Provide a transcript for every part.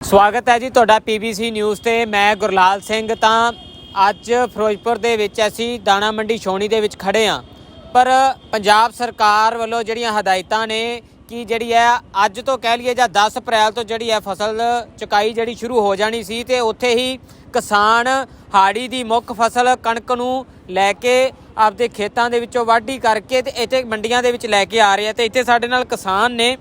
ਸਵਾਗਤ ਹੈ ਜੀ ਤੁਹਾਡਾ ਪੀਬੀਸੀ ਨਿਊਜ਼ ਤੇ। ਮੈਂ ਗੁਰਲਾਲ ਸਿੰਘ। ਤਾਂ ਅੱਜ ਫਿਰੋਜ਼ਪੁਰ ਦੇ ਵਿੱਚ ਅਸੀਂ ਦਾਣਾ ਮੰਡੀ ਛਾਉਣੀ ਦੇ ਵਿੱਚ ਖੜੇ ਹਾਂ, ਪਰ ਪੰਜਾਬ ਸਰਕਾਰ ਵੱਲੋਂ ਜਿਹੜੀਆਂ ਹਦਾਇਤਾਂ ਨੇ ਕਿ ਜਿਹੜੀ ਹੈ ਅੱਜ ਤੋਂ ਕਹਿ ਲਈਏ ਜਾਂ 10 ਅਪ੍ਰੈਲ ਤੋਂ ਜਿਹੜੀ ਹੈ ਫਸਲ ਚੁਕਾਈ ਜਿਹੜੀ ਸ਼ੁਰੂ ਹੋ ਜਾਣੀ ਸੀ, ਤੇ ਉੱਥੇ ਹੀ ਕਿਸਾਨ ਹਾੜੀ ਦੀ ਮੁੱਖ ਫਸਲ ਕਣਕ ਨੂੰ ਲੈ ਕੇ ਆਪਦੇ ਖੇਤਾਂ ਦੇ ਵਿੱਚੋਂ ਵਾਢੀ ਕਰਕੇ ਤੇ ਇੱਥੇ ਮੰਡੀਆਂ ਦੇ ਵਿੱਚ ਲੈ ਕੇ ਆ ਰਹੇ ਆ। ਤੇ ਇੱਥੇ ਸਾਡੇ ਨਾਲ ਕਿਸਾਨ ਨੇ,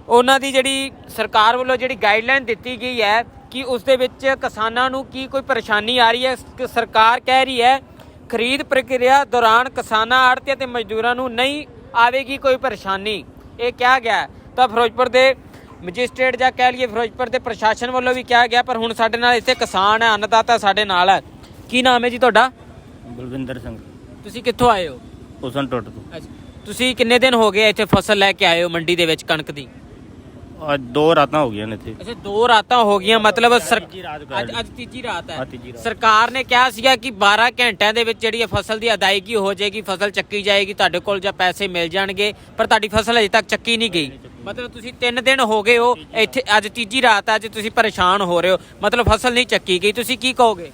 ਉਹਨਾਂ ਦੀ ਜਿਹੜੀ ਸਰਕਾਰ ਵੱਲੋਂ ਜਿਹੜੀ ਗਾਈਡਲਾਈਨ ਦਿੱਤੀ ਗਈ ਹੈ ਕਿ ਉਸ ਦੇ ਵਿੱਚ ਕਿਸਾਨਾਂ ਨੂੰ ਕੀ ਕੋਈ ਪਰੇਸ਼ਾਨੀ ਆ ਰਹੀ ਹੈ। ਸਰਕਾਰ ਕਹਿ ਰਹੀ ਹੈ ਖਰੀਦ ਪ੍ਰਕਿਰਿਆ ਦੌਰਾਨ ਕਿਸਾਨਾਂ, ਆੜ੍ਹਤੀਆਂ ਤੇ ਮਜ਼ਦੂਰਾਂ ਨੂੰ ਨਹੀਂ ਆਵੇਗੀ ਕੋਈ ਪਰੇਸ਼ਾਨੀ, ਇਹ ਕਿਹਾ ਗਿਆ। ਤਾਂ ਫਿਰੋਜ਼ਪੁਰ ਦੇ ਮੈਜਿਸਟ੍ਰੇਟ ਜਾਂ ਕਹਿ ਲਈਏ ਫਿਰੋਜ਼ਪੁਰ ਦੇ ਪ੍ਰਸ਼ਾਸਨ ਵੱਲੋਂ ਵੀ ਕਿਹਾ ਗਿਆ, ਪਰ ਹੁਣ ਸਾਡੇ ਨਾਲ ਇੱਥੇ ਕਿਸਾਨ ਹੈ, ਅੰਨਦਾਤਾ ਸਾਡੇ ਨਾਲ ਹੈ। ਕੀ ਨਾਮ ਹੈ ਜੀ ਤੁਹਾਡਾ? ਬਲਵਿੰਦਰ ਸਿੰਘ। ਤੁਸੀਂ ਕਿੱਥੋਂ ਆਏ ਹੋ? ਹੁਸਨ ਟੁੱਟ ਤੋਂ। ਅੱਛਾ, ਤੁਸੀਂ ਕਿੰਨੇ ਦਿਨ ਹੋ ਗਏ ਇੱਥੇ ਫਸਲ ਲੈ ਕੇ ਆਏ ਹੋ ਮੰਡੀ ਦੇ ਵਿੱਚ ਕਣਕ ਦੀ? ਅੱਜ 2 ਰਾਤਾਂ ਹੋ ਗਈਆਂ ਨੇ ਇੱਥੇ। ਅੱਛਾ, 2 ਰਾਤਾਂ ਹੋ ਗਈਆਂ, ਮਤਲਬ ਅੱਜ ਤੀਜੀ ਰਾਤ ਹੈ। ਸਰਕਾਰ ਨੇ ਕਿਹਾ ਸੀਗਾ ਕਿ 12 ਘੰਟਿਆਂ ਦੇ ਵਿੱਚ ਜਿਹੜੀ ਫਸਲ ਦੀ ਅਦਾਇਗੀ ਹੋ ਜਾਏਗੀ, ਫਸਲ ਚੱਕੀ ਜਾਏਗੀ, ਤੁਹਾਡੇ ਕੋਲ ਜਾਂ ਪੈਸੇ ਮਿਲ ਜਾਣਗੇ, ਪਰ ਤੁਹਾਡੀ ਫਸਲ ਅਜੇ ਤੱਕ ਚੱਕੀ ਨਹੀਂ ਗਈ। ਮਤਲਬ ਤੁਸੀਂ 3 ਦਿਨ ਹੋ ਗਏ ਹੋ ਇੱਥੇ, ਅੱਜ ਤੀਜੀ ਰਾਤ ਹੈ, ਅੱਜ ਤੁਸੀਂ ਪਰੇਸ਼ਾਨ ਹੋ ਰਹੇ ਹੋ, ਮਤਲਬ ਫਸਲ ਨਹੀਂ ਚੱਕੀ ਗਈ। ਤੁਸੀਂ ਕੀ ਕਹੋਗੇ?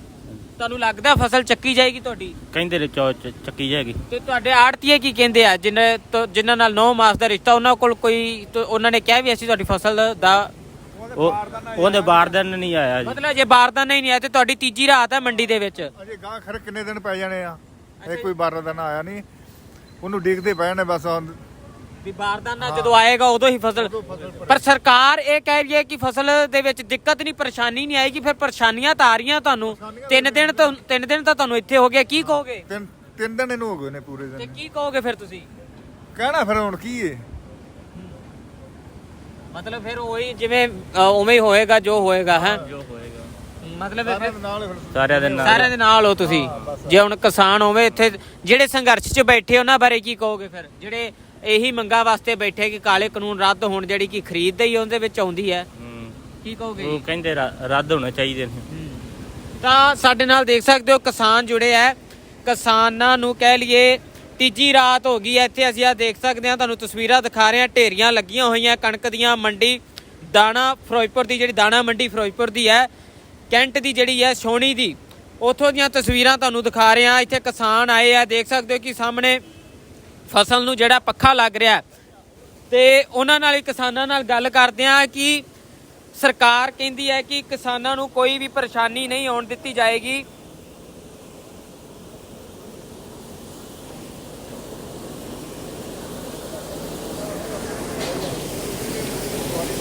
ਤੁਹਾਨੂੰ ਲੱਗਦਾ ਫਸਲ ਚੱਕੀ ਜਾਏਗੀ ਤੁਹਾਡੀ? ਕਹਿੰਦੇ ਨੇ ਚੱਕੀ ਜਾਏਗੀ। ਤੇ ਤੁਹਾਡੇ ਆੜ੍ਹਤੀਏ ਕੀ ਕਹਿੰਦੇ ਆ ਜਿਨ੍ਹਾਂ ਨਾਲ 9 ਮਾਸ ਦਾ ਰਿਸ਼ਤਾ, ਉਹਨਾਂ ਕੋਲ ਕੋਈ ਉਹਨਾਂ ਨੇ ਕਿਹਾ ਵੀ ਅਸੀਂ ਤੁਹਾਡੀ ਫਸਲ ਦਾ ਉਹਦੇ ਬਾਰਦਾਨ ਨਹੀਂ ਆਇਆ ਜੀ। ਮਤਲਬ ਜੇ ਬਾਰਦਾਨਾ ਹੀ ਨਹੀਂ ਆਇਆ ਤੇ ਤੁਹਾਡੀ ਤੀਜੀ ਰਾਤ ਹੈ ਮੰਡੀ ਦੇ ਵਿੱਚ। ਅਜੇ ਗਾਂ ਖਰ ਕਿੰਨੇ ਦਿਨ ਪੈ ਜਾਣੇ ਆ, ਇਹ ਕੋਈ ਬਾਰਦਾਨਾ ਆਇਆ ਨਹੀਂ, ਉਹਨੂੰ ਡੀਕਦੇ ਪਏ ਨੇ ਬਸ। ਵੀ ਬਾਰਦਾਨਾ ਜਦੋਂ ਆਏਗਾ ਉਦੋਂ ਹੀ ਫਸਲ। ਪਰ ਸਰਕਾਰ ਇਹ ਕਹਿ ਰਹੀ ਹੈ ਕਿ ਫਸਲ ਦੇ ਵਿੱਚ ਦਿੱਕਤ ਨਹੀਂ, ਪਰੇਸ਼ਾਨੀ ਨਹੀਂ ਆਏਗੀ। ਫਿਰ ਪਰੇਸ਼ਾਨੀਆਂ ਤਾਂ ਆ ਰਹੀਆਂ ਤੁਹਾਨੂੰ। 3 ਦਿਨ ਤਾਂ ਤੁਹਾਨੂੰ ਇੱਥੇ ਹੋ ਗਿਆ, ਕੀ ਕਹੋਗੇ? ਤਿੰਨ ਦਿਨ ਇਹਨੂੰ ਹੋ ਗਏ ਨੇ ਪੂਰੇ ਤੇ ਦਿਨ। ਕੀ ਕਹੋਗੇ ਫਿਰ ਤੁਸੀਂ? ਕਹਿਣਾ ਫਿਰ ਹੁਣ ਕੀ ਏ, ਮਤਲਬ ਫਿਰ ਉਹੀ ਜਿਵੇਂ ਉਵੇਂ ਹੀ ਹੋਏਗਾ ਜੋ ਹੋਏਗਾ ਹੈ। ਮਤਲਬ ਸਾਰਿਆਂ ਦੇ ਨਾਲ ਹੋ ਤੁਸੀਂ। ਜੇ ਹੁਣ ਕਿਸਾਨ ਹੋਵੇ ਇੱਥੇ ਜਿਹੜੇ ਸੰਘਰਸ਼ 'ਚ ਬੈਠੇ, ਉਹਨਾਂ ਬਾਰੇ ਕੀ ਕਹੋਗੇ? ਫਿਰ ਜਿਹੜੇ ਇਹੀ ਮੰਗਾਂ ਵਾਸਤੇ ਬੈਠੇ ਕਿ ਕਾਲੇ ਕਾਨੂੰਨ ਰੱਦ ਹੋਣ, ਜਿਹੜੀ ਕਿ ਖਰੀਦ ਹੀ ਉਹਦੇ ਵਿੱਚ ਆਉਂਦੀ ਹੈ, ਕੀ ਕਹੋਗੇ? ਉਹ ਕਹਿੰਦੇ ਰੱਦ ਹੋਣੇ ਚਾਹੀਦੇ ਨੇ। ਤਾਂ ਸਾਡੇ ਨਾਲ ਦੇਖ ਸਕਦੇ ਹੋ ਕਿਸਾਨ ਜੁੜੇ ਹੈ। ਕਿਸਾਨਾਂ ਨੂੰ ਕਹਿ ਲਈਏ ਤੀਜੀ ਰਾਤ ਹੋ ਗਈ ਹੈ ਇੱਥੇ। ਅਸੀਂ ਆ ਦੇਖ ਸਕਦੇ ਹਾਂ, ਤੁਹਾਨੂੰ ਤਸਵੀਰਾਂ ਦਿਖਾ ਰਹੇ ਹਾਂ, ਢੇਰੀਆਂ ਲੱਗੀਆਂ ਹੋਈਆਂ ਕਣਕ ਦੀਆਂ। ਮੰਡੀ ਦਾਣਾ ਫਿਰੋਜ਼ਪੁਰ ਦੀ, ਜਿਹੜੀ ਦਾਣਾ ਮੰਡੀ ਫਿਰੋਜ਼ਪੁਰ ਦੀ ਹੈ, ਕੈਂਟ ਦੀ ਜਿਹੜੀ ਹੈ ਛਾਉਣੀ ਦੀ, ਉੱਥੋਂ ਦੀਆਂ ਤਸਵੀਰਾਂ ਤੁਹਾਨੂੰ ਦਿਖਾ ਰਹੇ ਹਾਂ। ਇੱਥੇ ਕਿਸਾਨ ਆਏ ਆ, ਦੇਖ ਸਕਦੇ ਹੋ ਕਿ ਸਾਹਮਣੇ ਫਸਲ ਨੂੰ ਜਿਹੜਾ ਪੱਖਾ ਲੱਗ ਰਿਹਾ, ਤੇ ਉਹਨਾਂ ਨਾਲ ਹੀ ਕਿਸਾਨਾਂ ਨਾਲ ਗੱਲ ਕਰਦੇ ਆ ਕਿ ਸਰਕਾਰ ਕਹਿੰਦੀ ਹੈ ਕਿ ਕਿਸਾਨਾਂ ਨੂੰ ਕੋਈ ਵੀ ਪਰੇਸ਼ਾਨੀ ਨਹੀਂ ਆਉਣ ਦਿੱਤੀ ਜਾਏਗੀ।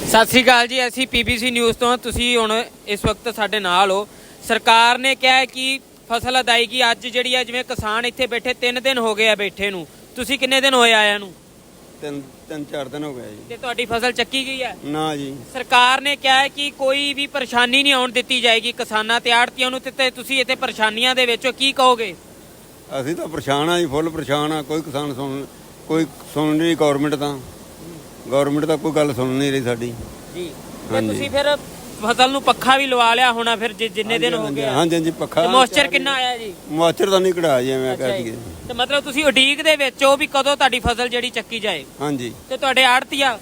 ਸਤਿ ਸ੍ਰੀ ਅਕਾਲ ਜੀ, ਅਸੀਂ ਪੀਬੀਸੀ ਨਿਊਜ਼ ਤੋਂ। ਤੁਸੀਂ ਹੁਣ ਇਸ ਵਕਤ ਸਾਡੇ ਨਾਲ ਹੋ। ਸਰਕਾਰ ਨੇ ਕਿਹਾ ਕਿ ਫਸਲ ਅਦਾਇਗੀ ਅੱਜ ਜਿਹੜੀ ਹੈ, ਜਿਵੇਂ ਕਿਸਾਨ ਇੱਥੇ ਬੈਠੇ 3 ਦਿਨ ਹੋ ਗਏ ਆ ਬੈਠੇ ਨੂੰ, ਤੁਸੀਂ ਕਿੰਨੇ ਦਿਨ ਹੋਏ ਆਇਆਂ ਨੂੰ? 3-4 ਦਿਨ ਹੋ ਗਏ ਜੀ। ਤੇ ਤੁਹਾਡੀ ਫਸਲ ਚੱਕੀ ਗਈ ਹੈ? ਨਾ ਜੀ। ਸਰਕਾਰ ਨੇ ਕਿਹਾ ਹੈ ਕਿ ਕੋਈ ਵੀ ਪਰੇਸ਼ਾਨੀ ਨਹੀਂ ਆਉਣ ਦਿੱਤੀ ਜਾਏਗੀ ਕਿਸਾਨਾਂ ਤੇ ਆੜ੍ਹਤੀਆਂ ਨੂੰ। ਤੇ ਤੁਸੀਂ ਇੱਥੇ ਪਰੇਸ਼ਾਨੀਆਂ ਦੇ ਵਿੱਚੋਂ ਕੀ ਕਹੋਗੇ? ਅਸੀਂ ਤਾਂ ਪਰੇਸ਼ਾਨ ਆ ਜੀ, ਫੁੱਲ ਪਰੇਸ਼ਾਨ ਆ। ਕੋਈ ਕਿਸਾਨ ਕੋਈ ਸੁਣ ਨਹੀਂ, ਗਵਰਨਮੈਂਟ ਤਾਂ ਕੋਈ ਗੱਲ ਸੁਣ ਨਹੀਂ ਰਹੀ ਸਾਡੀ ਜੀ। ਤੇ ਤੁਸੀਂ ਫਿਰ ਫਸਲ ਨੂੰ ਪੱਖਾ ਵੀ ਲਵਾ ਲਿਆ ਹੋਣਾ ਫਿਰ, ਜਿੰਨੇ ਦਿਨ ਹੋ ਗਏ? ਹਾਂਜੀ ਪੱਖਾ। ਮੋਇਸਚਰ ਕਿੰਨਾ ਆਇਆ ਜੀ? ਮੋਇਸਚਰ ਤਾਂ ਨਹੀਂ ਕਢਾਇਆ ਜੀ, ਐਵੇਂ ਕਹਿ ਦਈਏ। ਤੇ ਮਤਲਬ ਤੁਸੀਂ ਉਡੀਕ ਦੇ ਵਿੱਚ ਹੋ ਵੀ ਕਦੋਂ ਤੁਹਾਡੀ ਫਸਲ ਜਿਹੜੀ ਚੱਕੀ ਜਾਏ? ਹਾਂਜੀ। ਤੇ ਤੁਹਾਡੇ ਆੜ੍ਹਤੀਆ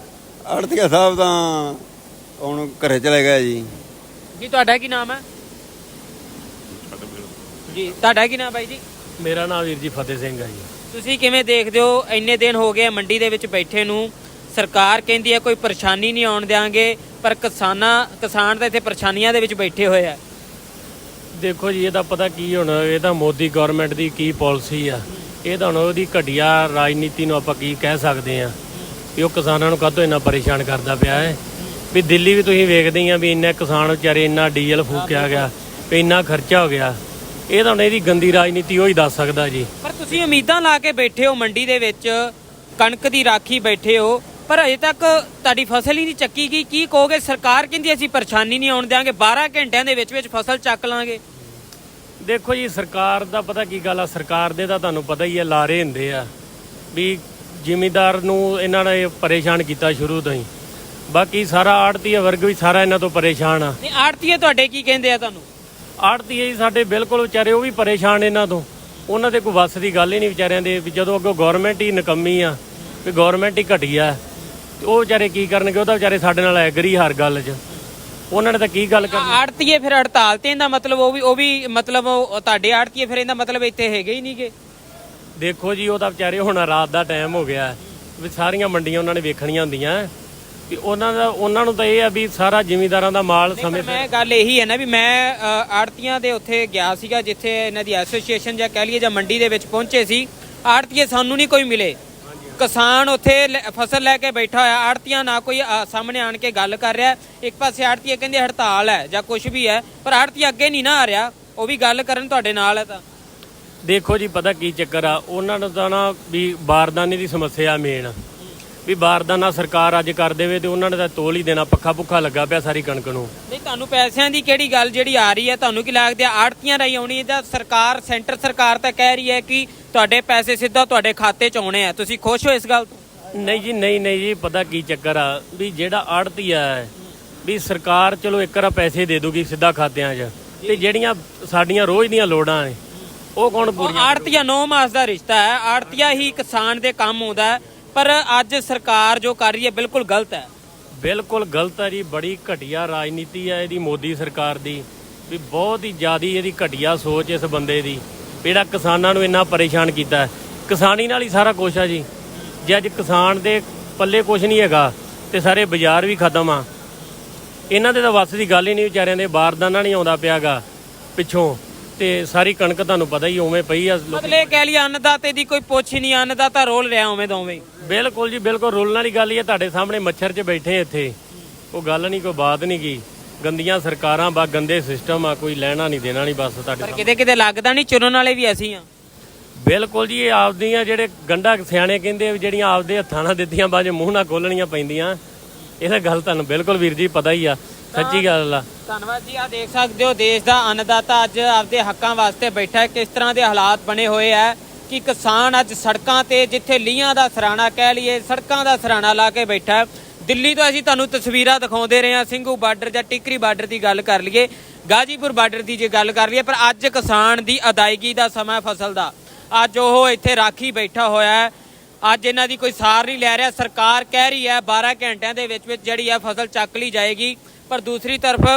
ਸਾਹਿਬ ਤਾਂ ਹੁਣ ਘਰੇ ਚਲੇ ਗਏ ਜੀ। ਜੀ ਤੁਹਾਡਾ ਕੀ ਨਾਮ ਹੈ ਜੀ? ਤੁਹਾਡਾ ਕੀ ਨਾਮ ਬਾਈ ਜੀ? ਮੇਰਾ ਨਾਮ ਵੀਰ ਜੀ ਫਤਿਹ ਸਿੰਘ ਹੈ ਜੀ। ਤੁਸੀਂ ਕਿਵੇਂ ਦੇਖਦੇ ਹੋ, ਇੰਨੇ ਦਿਨ ਹੋ ਗਏ ਮੰਡੀ ਦੇ ਵਿੱਚ ਬੈਠੇ ਨੂੰ, ਸਰਕਾਰ ਕਹਿੰਦੀ ਹੈ ਕੋਈ ਪਰੇਸ਼ਾਨੀ ਨਹੀਂ ਆਉਣ ਦਿਆਂਗੇ, ਪਰ ਕਿਸਾਨ ਤਾਂ ਇੱਥੇ ਪਰੇਸ਼ਾਨੀਆਂ ਦੇ ਵਿੱਚ ਬੈਠੇ ਹੋਏ ਆ। ਦੇਖੋ ਜੀ, ਇਹਦਾ ਪਤਾ ਕੀ ਹੁਣ, ਇਹ ਤਾਂ ਮੋਦੀ ਗਵਰਨਮੈਂਟ ਦੀ ਕੀ ਪਾਲਿਸੀ ਆ, ਇਹ ਤਾਂ ਹੁਣ ਉਹਦੀ ਘਟੀਆ ਰਾਜਨੀਤੀ ਨੂੰ ਆਪਾਂ ਕੀ ਕਹਿ ਸਕਦੇ ਆ ਵੀ ਉਹ ਕਿਸਾਨਾਂ ਨੂੰ ਕਾਹਤੋਂ ਇੰਨਾ ਪਰੇਸ਼ਾਨ ਕਰਦਾ ਪਿਆ ਹੈ। ਵੀ ਦਿੱਲੀ ਵੀ ਤੁਸੀਂ ਵੇਖਦੇ ਆ ਵੀ ਇੰਨੇ ਕਿਸਾਨ ਵਿਚਾਰੇ, ਇੰਨਾ ਡੀਜ਼ਲ ਫੂਕਿਆ ਗਿਆ, ਵੀ ਇੰਨਾ ਖਰਚਾ ਹੋ ਗਿਆ। ਇਹ ਤਾਂ ਹੁਣ ਇਹਦੀ ਗੰਦੀ ਰਾਜਨੀਤੀ ਉਹ ਹੀ ਦੱਸ ਸਕਦਾ ਜੀ। ਪਰ ਤੁਸੀਂ ਉਮੀਦਾਂ ਲਾ ਕੇ ਬੈਠੇ ਹੋ ਮੰਡੀ ਦੇ ਵਿੱਚ, ਕਣਕ ਦੀ ਰਾਖੀ ਬੈਠੇ ਹੋ, ਪਰ ਅਜੇ ਤੱਕ ਤੁਹਾਡੀ ਫਸਲ ਹੀ ਨਹੀਂ ਚੱਕੀ ਗਈ। ਕੀ ਕਹੋਗੇ? ਸਰਕਾਰ ਕਹਿੰਦੀ ਅਸੀਂ ਪਰੇਸ਼ਾਨੀ ਨਹੀਂ ਆਉਣ ਦਿਆਂਗੇ, 12 ਘੰਟਿਆਂ ਦੇ ਵਿੱਚ ਫਸਲ ਚੱਕ ਲਾਂਗੇ। ਦੇਖੋ ਜੀ, ਸਰਕਾਰ ਦਾ ਪਤਾ ਕੀ ਗੱਲ ਆ, ਸਰਕਾਰ ਦੇ ਤਾਂ ਤੁਹਾਨੂੰ ਪਤਾ ਹੀ ਹੈ ਲਾਰੇ ਹੁੰਦੇ ਆ ਵੀ ਜ਼ਿਮੀਂਦਾਰ ਨੂੰ ਇਹਨਾਂ ਨੇ ਪਰੇਸ਼ਾਨ ਕੀਤਾ ਸ਼ੁਰੂ ਤੋਂ ਹੀ। ਬਾਕੀ ਸਾਰਾ ਆੜ੍ਹਤੀਆ ਵਰਗ ਵੀ ਸਾਰਾ ਇਹਨਾਂ ਤੋਂ ਪਰੇਸ਼ਾਨ ਆ। ਨਹੀਂ, ਆੜ੍ਹਤੀਏ ਤੁਹਾਡੇ ਕੀ ਕਹਿੰਦੇ ਆ ਤੁਹਾਨੂੰ? ਆੜ੍ਹਤੀਏ ਜੀ ਸਾਡੇ ਬਿਲਕੁਲ ਵਿਚਾਰੇ ਉਹ ਵੀ ਪਰੇਸ਼ਾਨ ਇਹਨਾਂ ਤੋਂ। ਉਹਨਾਂ ਦੇ ਕੋਈ ਵੱਸ ਦੀ ਗੱਲ ਹੀ ਨਹੀਂ ਵਿਚਾਰਿਆਂ ਦੇ, ਵੀ ਜਦੋਂ ਅੱਗੋਂ ਗੌਰਮੈਂਟ ਹੀ ਨਿਕੰਮੀ ਆ, ਵੀ ਗੌਰਮੈਂਟ ਹੀ ਘਟੀਆ, ਉਹ ਵਿਚਾਰੇ ਕੀ ਕਰਨਗੇ? ਉਹ ਤਾਂ ਵਿਚਾਰੇ ਸਾਡੇ ਨਾਲ ਐਗਰੀ ਹਰ ਗੱਲ 'ਚ। ਉਹਨਾਂ ਨੇ ਤਾਂ ਕੀ ਗੱਲ ਕਰਨੀ। ਆੜਤੀਏ ਫਿਰ ਹੜਤਾਲ ਤੇ ਇਹਦਾ ਮਤਲਬ ਉਹ ਵੀ ਮਤਲਬ ਤੁਹਾਡੇ ਆੜਤੀਏ ਫਿਰ ਇਹਦਾ ਮਤਲਬ ਇੱਥੇ ਹੈਗੇ ਹੀ ਨਹੀਂਗੇ। ਦੇਖੋ ਜੀ ਉਹ ਤਾਂ ਵਿਚਾਰੇ ਹੁਣ ਰਾਤ ਦਾ ਟਾਈਮ ਹੋ ਗਿਆ ਵੀ ਸਾਰੀਆਂ ਮੰਡੀਆਂ ਉਹਨਾਂ ਨੇ ਵੇਖਣੀਆਂ ਹੁੰਦੀਆਂ ਵੀ ਉਹਨਾਂ ਨੂੰ ਤਾਂ ਇਹ ਆ ਵੀ ਸਾਰਾ ਜ਼ਿਮੀਂਦਾਰਾਂ ਦਾ ਮਾਲ ਸਮੇਂ ਮੈਂ ਗੱਲ ਇਹੀ ਹੈ ਨਾ ਵੀ ਮੈਂ ਆੜਤੀਆਂ ਦੇ ਉੱਥੇ ਗਿਆ ਸੀਗਾ ਜਿੱਥੇ ਇਹਨਾਂ ਦੀ ਐਸੋਸੀਏਸ਼ਨ ਜਾਂ ਕਹਿ ਲਈਏ ਜਾਂ ਮੰਡੀ ਦੇ ਵਿੱਚ ਪਹੁੰਚੇ ਸੀ। ਆੜਤੀਏ ਸਾਨੂੰ ਨਹੀਂ ਕੋਈ ਮਿਲੇ। ਕਿਸਾਨ ਉੱਥੇ ਫਸਲ ਲੈ ਕੇ ਬੈਠਾ ਹੋਇਆ, ਆੜਤੀਆਂ ਨਾ ਕੋਈ ਸਾਹਮਣੇ ਆਣ ਕੇ ਗੱਲ ਕਰ ਰਿਹਾ। ਇੱਕ ਪਾਸੇ ਆੜਤੀਏ ਕਹਿੰਦੇ ਹੜਤਾਲ ਹੈ ਜਾਂ ਕੁਝ ਵੀ ਹੈ, ਪਰ ਆੜਤੀਆ ਅੱਗੇ ਨਹੀਂ ਨਾ ਆ ਰਿਹਾ ਉਹ ਵੀ ਗੱਲ ਕਰਨ ਤੁਹਾਡੇ ਨਾਲ ਹੈ। ਤਾਂ ਦੇਖੋ ਜੀ ਪਤਾ ਕੀ ਚੱਕਰ ਆ, ਉਹਨਾਂ ਨੂੰ ਤਾਂ ਨਾ ਵੀ ਬਾਰਦਾਨੇ ਦੀ ਸਮੱਸਿਆ ਮੇਨ ਵੀ ਬਾਰਦਾਨਾ ਸਰਕਾਰ ਅੱਜ ਕਰ ਦੇਵੇ ਤੇ ਉਹਨਾਂ ਨੇ ਤਾਂ ਤੋਲ ਹੀ ਦੇਣਾ। ਪੱਖਾ ਪੁੱਖਾ ਲੱਗਾ ਪਿਆ ਸਾਰੀ ਕਣਕ ਨੂੰ। ਨਹੀਂ ਤੁਹਾਨੂੰ ਪੈਸਿਆਂ ਦੀ ਕਿਹੜੀ ਗੱਲ ਜਿਹੜੀ ਆ ਰਹੀ ਹੈ, ਤੁਹਾਨੂੰ ਕੀ ਲੱਗਦਾ ਆੜਤੀਆਂ ਰਾਹੀਂ ਆਉਣੀ ਹੈ ਜਾਂ ਸਰਕਾਰ ਸੈਂਟਰ ਸਰਕਾਰ ਤਾਂ ਕਹਿ ਰਹੀ ਹੈ ਕਿ ਤੁਹਾਡੇ ਪੈਸੇ ਸਿੱਧਾ ਤੁਹਾਡੇ ਖਾਤੇ 'ਚ ਆਉਣੇ ਆ? ਤੁਸੀਂ ਖੁਸ਼ ਹੋ ਇਸ ਗੱਲ ਤੋਂ? ਨਹੀਂ ਜੀ ਨਹੀਂ ਜੀ, ਪਤਾ ਕੀ ਚੱਕਰ ਆ ਵੀ ਜਿਹੜਾ ਆੜਤੀਆ ਹੈ ਵੀ ਸਰਕਾਰ ਚਲੋ ਇੱਕ ਵਾਰ ਪੈਸੇ ਦੇ ਦੂਗੀ ਸਿੱਧਾ ਖਾਤਿਆਂ 'ਚ, ਤੇ ਜਿਹੜੀਆਂ ਸਾਡੀਆਂ ਰੋਜ਼ ਦੀਆਂ ਲੋੜਾਂ ਨੇ ਉਹ ਕੌਣ ਪੂਰੀਆਂ? ਆੜਤੀਆ 9 ਮਾਸ ਦਾ ਰਿਸ਼ਤਾ ਹੈ, ਆੜਤੀਆ ਹੀ ਕਿਸਾਨ ਦੇ ਕੰਮ ਆਉਂਦਾ ਹੈ, ਪਰ ਅੱਜ ਸਰਕਾਰ ਜੋ ਕਰ ਰਹੀ ਹੈ ਬਿਲਕੁਲ ਗਲਤ ਹੈ। ਬਿਲਕੁਲ ਗਲਤ ਹੈ ਜੀ, ਬੜੀ ਘਟੀਆ ਰਾਜਨੀਤੀ ਹੈ ਇਹਦੀ ਮੋਦੀ ਸਰਕਾਰ ਦੀ ਵੀ ਬਹੁਤ ਹੀ ਜ਼ਿਆਦਾ ਇਹਦੀ ਘਟੀਆ ਸੋਚ ਇਸ ਬੰਦੇ ਦੀ ਜਿਹੜਾ ਕਿਸਾਨਾਂ ਨੂੰ ਇੰਨਾ ਪਰੇਸ਼ਾਨ ਕੀਤਾ ਹੈ। ਕਿਸਾਨੀ ਨਾਲ ਹੀ ਸਾਰਾ ਕੁਛ ਆ ਜੀ। ਜੇ ਅੱਜ ਕਿਸਾਨ ਦੇ ਪੱਲੇ ਕੁਛ ਨਹੀਂ ਹੈਗਾ ਤੇ ਸਾਰੇ ਬਾਜ਼ਾਰ ਵੀ ਖਤਮ ਆ। ਇਹਨਾਂ ਦੇ ਤਾਂ ਵੱਸ ਦੀ ਗੱਲ ਹੀ ਨਹੀਂ, ਵਿਚਾਰਿਆਂ ਦੇ ਬਾਰਦਾਨਾ ਨਹੀਂ ਆਉਂਦਾ ਪਿਆਗਾ ਪਿੱਛੋਂ, ਤੇ ਸਾਰੀ ਕਣਕ ਤੁਹਾਨੂੰ ਪਤਾ ਹੀ ਉਵੇਂ ਪਈ ਆ। ਮਤਲਬ ਕਹਿ ਲਈ ਅੰਨਦਾਤੇ ਦੀ ਕੋਈ ਪੁੱਛ ਹੀ ਨਹੀਂ, ਅੰਨਦਾਤਾ ਰੋਲ ਰਿਹਾ ਉਵੇਂ ਦੋਵੇਂ। ਬਿਲਕੁਲ ਜੀ ਬਿਲਕੁਲ ਰੋਲਣ ਵਾਲੀ ਗੱਲ ਹੀ ਹੈ। ਤੁਹਾਡੇ ਸਾਹਮਣੇ ਮੱਛਰ 'ਚ ਬੈਠੇ ਇੱਥੇ, ਕੋਈ ਗੱਲ ਨਹੀਂ ਕੋਈ ਬਾਤ ਨਹੀਂ ਗੀ। ਗੰਦੀਆਂ ਸਰਕਾਰਾਂ ਬਾ ਗੰਦੇ ਸਿਸਟਮ ਆ, ਕੋਈ ਲੈਣਾ ਨਹੀਂ ਦੇਣਾ ਨਹੀਂ ਬਸ ਤੁਹਾਡੇ। ਪਰ ਕਿਤੇ ਕਿਤੇ ਲੱਗਦਾ ਨਹੀਂ ਚੁਣਨ ਵਾਲੇ ਵੀ ਅਸੀਂ ਆ। ਬਿਲਕੁਲ ਜੀ, ਇਹ ਆਪਦੀਆਂ ਜਿਹੜੇ ਗੰਢਾ ਸਿਆਣੇ ਕਹਿੰਦੇ ਜਿਹੜੀਆਂ ਆਪਦੇ ਹੱਥਾਂ ਨਾਲ ਦਿੱਤੀਆਂ ਬਾਅਦ ਮੂੰਹ ਨਾਲ ਖੋਲਣੀਆਂ ਪੈਂਦੀਆਂ। ਇਹ ਤਾਂ ਗੱਲ ਤੁਹਾਨੂੰ ਬਿਲਕੁਲ ਵੀਰ ਜੀ ਪਤਾ ਹੀ ਆ, ਸੱਚੀ ਗੱਲ ਆ। ਧੰਨਵਾਦ ਜੀ। ਆ ਦੇਖ ਸਕਦੇ ਹੋ ਦੇਸ਼ ਦਾ ਅੰਨਦਾਤਾ ਅੱਜ ਆਪਦੇ ਹੱਕਾਂ ਵਾਸਤੇ ਬੈਠਾ ਹੈ। ਕਿਸ ਤਰ੍ਹਾਂ ਦੇ ਹਾਲਾਤ ਬਣੇ ਹੋਏ ਆ ਕਿ ਕਿਸਾਨ ਅੱਜ ਸੜਕਾਂ ਤੇ ਜਿੱਥੇ ਲੀਹਾਂ ਦਾ ਸਰਾਣਾ ਕਹਿ ਲਈਏ ਸੜਕਾਂ ਦਾ ਸਰਾਣਾ ਲਾ ਕੇ ਬੈਠਾ ਹੈ। ਦਿੱਲੀ ਤੋਂ ਅਸੀਂ ਤੁਹਾਨੂੰ ਤਸਵੀਰਾਂ ਦਿਖਾਉਂਦੇ ਰਹੇ ਹਾਂ, ਸਿੰਘੂ ਬਾਰਡਰ ਜਾਂ ਟਿਕਰੀ ਬਾਰਡਰ ਦੀ ਗੱਲ ਕਰ ਲਈਏ, ਗਾਜੀਪੁਰ ਬਾਰਡਰ ਦੀ ਜੇ ਗੱਲ ਕਰ ਲਈਏ, ਪਰ ਅੱਜ ਕਿਸਾਨ ਦੀ ਅਦਾਇਗੀ ਦਾ ਸਮਾਂ ਫਸਲ ਦਾ। ਅੱਜ ਉਹ ਇੱਥੇ ਰਾਖੀ ਬੈਠਾ ਹੋਇਆ ਹੈ। ਅੱਜ ਇਹਨਾਂ ਦੀ ਕੋਈ ਸਾਰ ਨਹੀਂ ਲੈ ਰਿਹਾ। ਸਰਕਾਰ ਕਹਿ ਰਹੀ ਹੈ 12 ਘੰਟਿਆਂ ਦੇ ਵਿੱਚ ਜਿਹੜੀ ਹੈ ਫਸਲ ਚੱਕ ਲਈ ਜਾਏਗੀ, ਪਰ ਦੂਸਰੀ ਤਰਫ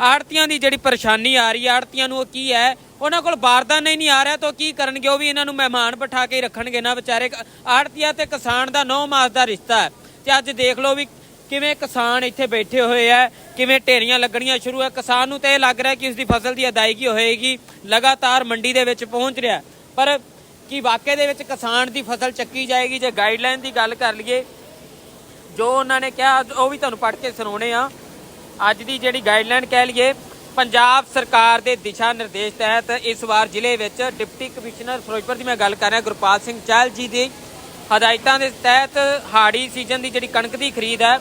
ਆੜਤੀਆਂ ਦੀ ਜਿਹੜੀ ਪਰੇਸ਼ਾਨੀ ਆ ਰਹੀ ਹੈ, ਆੜਤੀਆਂ ਨੂੰ ਉਹ ਕੀ ਹੈ, ਉਹਨਾਂ ਕੋਲ ਬਾਰਦਾਨਾ ਹੀ ਨਹੀਂ ਆ ਰਿਹਾ ਤਾਂ ਉਹ ਕੀ ਕਰਨਗੇ? ਉਹ ਵੀ ਇਹਨਾਂ ਨੂੰ ਮਹਿਮਾਨ ਬਿਠਾ ਕੇ ਰੱਖਣਗੇ ਨਾ ਵਿਚਾਰੇ। ਆੜਤੀਆਂ ਤੇ ਕਿਸਾਨ ਦਾ 9 ਮਾਸ ਦਾ ਰਿਸ਼ਤਾ ਹੈ। ਤੇ ਅੱਜ ਦੇਖ ਲਓ ਵੀ ਕਿਵੇਂ ਕਿਸਾਨ ਇੱਥੇ ਬੈਠੇ ਹੋਏ ਆ, ਕਿਵੇਂ ਢੇਰੀਆਂ ਲੱਗਣੀਆਂ ਸ਼ੁਰੂ ਹੈ। ਕਿਸਾਨ ਨੂੰ ਤਾਂ ਇਹ ਲੱਗ ਰਿਹਾ ਕਿ ਉਸਦੀ ਫਸਲ ਦੀ ਅਦਾਇਗੀ ਹੋਏਗੀ, ਲਗਾਤਾਰ ਮੰਡੀ ਦੇ ਵਿੱਚ ਪਹੁੰਚ ਰਿਹਾ, ਪਰ ਕੀ ਵਾਕਈ ਦੇ ਵਿੱਚ ਕਿਸਾਨ ਦੀ ਫਸਲ ਚੱਕੀ ਜਾਏਗੀ? ਜੇ ਗਾਈਡਲਾਈਨ ਦੀ ਗੱਲ ਕਰ ਲਈਏ, ਜੋ ਉਹਨਾਂ ਨੇ ਕਿਹਾ ਉਹ ਵੀ ਤੁਹਾਨੂੰ ਪੜ੍ਹ ਕੇ ਸੁਣਾਉਣੇ ਆ। ਅੱਜ ਦੀ ਜਿਹੜੀ ਗਾਈਡਲਾਈਨ ਕਹਿ ਲਈਏ, ਪੰਜਾਬ ਸਰਕਾਰ ਦੇ ਦਿਸ਼ਾ ਨਿਰਦੇਸ਼ ਤਹਿਤ ਇਸ ਵਾਰ ਜ਼ਿਲ੍ਹੇ ਵਿੱਚ ਡਿਪਟੀ ਕਮਿਸ਼ਨਰ ਫਿਰੋਜ਼ਪੁਰ ਦੀ ਮੈਂ ਗੱਲ ਕਰ ਰਿਹਾ ਗੁਰਪਾਲ ਸਿੰਘ ਚਾਹਲ ਜੀ ਦੀ ਹਦਾਇਤਾਂ ਦੇ ਤਹਿਤ ਹਾੜੀ ਸੀਜ਼ਨ ਦੀ ਜਿਹੜੀ ਕਣਕ ਦੀ ਖਰੀਦ ਹੈ,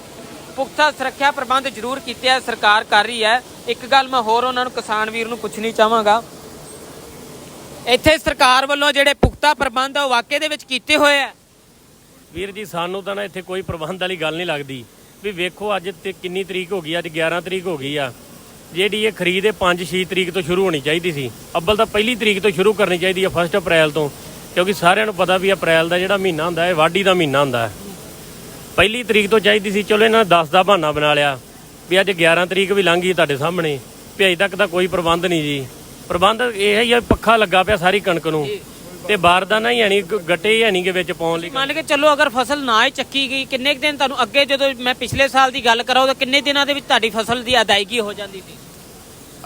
ਪੁਖਤਾ ਸੁਰੱਖਿਆ ਪ੍ਰਬੰਧ ਜ਼ਰੂਰ ਕੀਤੇ ਹੈ, ਸਰਕਾਰ ਕਰ ਰਹੀ ਹੈ। ਇੱਕ ਗੱਲ ਮੈਂ ਹੋਰ ਉਹਨਾਂ ਨੂੰ ਕਿਸਾਨ ਵੀਰ ਨੂੰ ਪੁੱਛਣੀ ਚਾਹਾਂਗਾ, ਇੱਥੇ ਸਰਕਾਰ ਵੱਲੋਂ ਜਿਹੜੇ ਪੁਖਤਾ ਪ੍ਰਬੰਧ ਉਹ ਵਾਕਈ ਦੇ ਵਿੱਚ ਕੀਤੇ ਹੋਏ ਆ? ਵੀਰ ਜੀ ਸਾਨੂੰ ਤਾਂ ਨਾ ਇੱਥੇ ਕੋਈ ਪ੍ਰਬੰਧ ਵਾਲੀ ਗੱਲ ਨਹੀਂ ਲੱਗਦੀ ਵੀ ਵੇਖੋ ਅੱਜ ਤੇ ਕਿੰਨੀ ਤਰੀਕ ਹੋ ਗਈ, ਅੱਜ 11 ਤਰੀਕ ਹੋ ਗਈ ਆ। ਜਿਹੜੀ ਇਹ ਖਰੀਦ 5-6 ਤਰੀਕ ਤੋਂ ਸ਼ੁਰੂ ਹੋਣੀ ਚਾਹੀਦੀ ਸੀ। ਅੱਬਲ ਤਾਂ ਪਹਿਲੀ ਤਰੀਕ ਤੋਂ ਸ਼ੁਰੂ ਕਰਨੀ ਚਾਹੀਦੀ ਆ, 1 ਅਪ੍ਰੈਲ ਤੋਂ, ਕਿਉਂਕਿ ਸਾਰਿਆਂ ਨੂੰ ਪਤਾ ਵੀ ਅਪ੍ਰੈਲ ਦਾ ਜਿਹੜਾ ਮਹੀਨਾ ਹੁੰਦਾ ਹੈ ਵਾਢੀ ਦਾ ਮਹੀਨਾ ਹੁੰਦਾ ਹੈ। ਪਹਿਲੀ ਤਰੀਕ ਤੋਂ ਚਾਹੀਦੀ ਸੀ। ਚਲੋ ਇਹਨਾਂ ਨੇ 10 ਦਾ ਬਹਾਨਾ ਬਣਾ ਲਿਆ ਵੀ ਅੱਜ 11 ਤਰੀਕ ਵੀ ਲੰਘ ਗਈ ਤੁਹਾਡੇ ਸਾਹਮਣੇ, ਵੀ ਅਜੇ ਤੱਕ ਤਾਂ ਕੋਈ ਪ੍ਰਬੰਧ ਨਹੀਂ ਜੀ। ਪ੍ਰਬੰਧ ਇਹ ਹੀ ਆ, ਪੱਖਾ ਲੱਗਾ ਪਿਆ ਸਾਰੀ ਕਣਕ ਨੂੰ ਤੇ ਬਾਰਦਾਨਾ ਹੀ ਨਹੀਂ, ਗੱਟੇ ਹੀ ਨਹੀਂ ਵਿੱਚ ਪਾਉਣ ਲਈ। ਮੰਨ ਕੇ ਚੱਲੋ ਅਗਰ ਫਸਲ ਨਾ ਹੀ ਚੱਕੀ ਗਈ, ਕਿੰਨੇ ਦਿਨ ਤੁਹਾਨੂੰ ਅੱਗੇ ਜਦੋਂ ਮੈਂ ਪਿਛਲੇ ਸਾਲ ਦੀ ਗੱਲ ਕਰਾਂ ਤਾਂ ਕਿੰਨੇ ਦਿਨਾਂ ਦੇ ਵਿੱਚ ਤੁਹਾਡੀ ਫਸਲ ਦੀ ਅਦਾਇਗੀ ਹੋ ਜਾਂਦੀ ਸੀ?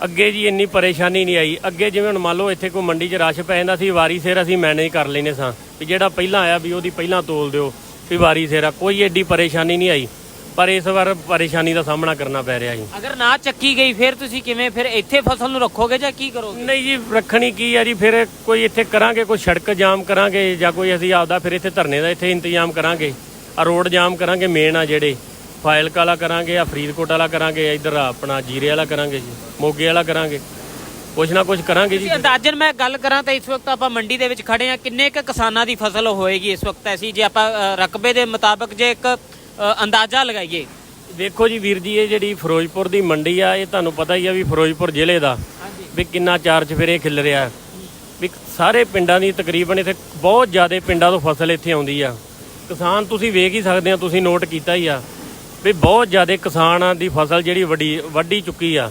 ਅੱਗੇ ਜੀ ਇੰਨੀ ਪਰੇਸ਼ਾਨੀ ਨਹੀਂ ਆਈ। ਅੱਗੇ ਜਿਵੇਂ ਹੁਣ ਮੰਨ ਲਓ ਇੱਥੇ ਕੋਈ ਮੰਡੀ 'ਚ ਰਸ਼ ਪੈ ਜਾਂਦਾ ਸੀ, ਵਾਰੀ ਸਿਰ ਅਸੀਂ ਮੈਨੇਜ ਕਰ ਲੈਂਦੇ ਸਾਂ ਵੀ ਜਿਹੜਾ ਪਹਿਲਾਂ ਆਇਆ ਵੀ ਉਹਦੀ ਪਹਿਲਾਂ ਤੋਲ ਦਿਓ ਵੀ ਵਾਰੀ ਸਿਰ ਆ, ਕੋਈ ਐਡੀ ਪਰੇਸ਼ਾਨੀ ਨਹੀਂ ਆਈ। ਪਰ ਇਸ ਵਾਰ ਪਰੇਸ਼ਾਨੀ ਦਾ ਸਾਹਮਣਾ ਕਰਨਾ ਪੈ ਰਿਹਾ ਜੀ। ਅਗਰ ਨਾ ਚੱਕੀ ਗਈ ਫਿਰ ਤੁਸੀਂ ਕਿਵੇਂ ਫਿਰ ਇੱਥੇ ਫਸਲ ਨੂੰ ਰੱਖੋਗੇ ਜਾਂ ਕੀ ਕਰੋਗੇ? ਨਹੀਂ ਜੀ ਰੱਖਣੀ ਕੀ ਆ ਜੀ, ਫਿਰ ਕੋਈ ਇੱਥੇ ਕਰਾਂਗੇ, ਕੋਈ ਸੜਕ ਜਾਮ ਕਰਾਂਗੇ ਜਾਂ ਕੋਈ ਅਸੀਂ ਆਪਦਾ ਫਿਰ ਇੱਥੇ ਧਰਨੇ ਦਾ ਇੱਥੇ ਇੰਤਜ਼ਾਮ ਕਰਾਂਗੇ। ਆ ਰੋਡ ਜਾਮ ਕਰਾਂਗੇ ਮੇਨ ਆ ਜਿਹੜੇ, ਫਾਜ਼ਿਲਕਾ ਵਾਲਾ ਕਰਾਂਗੇ, ਆ ਫਰੀਦਕੋਟ ਵਾਲਾ ਕਰਾਂਗੇ, ਇੱਧਰ ਆਪਣਾ ਜੀਰੇ ਵਾਲਾ ਕਰਾਂਗੇ ਜੀ, ਮੋਗੇ ਵਾਲਾ ਕਰਾਂਗੇ, ਕੁਛ ਨਾ ਕੁਛ ਕਰਾਂਗੇ ਜੀ। ਅੰਦਾਜ਼ਨ ਮੈਂ ਗੱਲ ਕਰਾਂ ਤਾਂ ਇਸ ਵਕਤ ਆਪਾਂ ਮੰਡੀ ਦੇ ਵਿੱਚ ਖੜੇ ਆ, ਕਿੰਨੇ ਕੁ ਕਿਸਾਨਾਂ ਦੀ ਫਸਲ ਹੋਏਗੀ ਇਸ ਵਕਤ ਐਸੀ, ਜੇ ਆਪਾਂ ਰਕਬੇ ਦੇ ਮੁਤਾਬਕ ਜੇ ਇੱਕ ਅੰਦਾਜ਼ਾ ਲਗਾਈਏ? ਦੇਖੋ ਜੀ ਵੀਰ ਜੀ, ਇਹ ਜਿਹੜੀ ਫਿਰੋਜ਼ਪੁਰ ਦੀ ਮੰਡੀ ਆ, ਇਹ ਤੁਹਾਨੂੰ ਪਤਾ ਹੀ ਆ ਵੀ ਫਿਰੋਜ਼ਪੁਰ ਜ਼ਿਲ੍ਹੇ ਦਾ ਵੀ ਕਿੰਨਾ ਚਾਰ ਚੁਫੇਰੇ ਖਿਲ ਰਿਹਾ ਵੀ ਸਾਰੇ ਪਿੰਡਾਂ ਦੀ ਤਕਰੀਬਨ ਇੱਥੇ ਬਹੁਤ ਜ਼ਿਆਦਾ ਪਿੰਡਾਂ ਤੋਂ ਫਸਲ ਇੱਥੇ ਆਉਂਦੀ ਆ। ਕਿਸਾਨ ਤੁਸੀਂ ਵੇਖ ਹੀ ਸਕਦੇ ਆ, ਤੁਸੀਂ ਨੋਟ ਕੀਤਾ ਹੀ ਆ ਵੀ ਬਹੁਤ ਜ਼ਿਆਦਾ ਕਿਸਾਨਾਂ ਦੀ ਫਸਲ ਜਿਹੜੀ ਵੱਢੀ ਚੁੱਕੀ ਆ,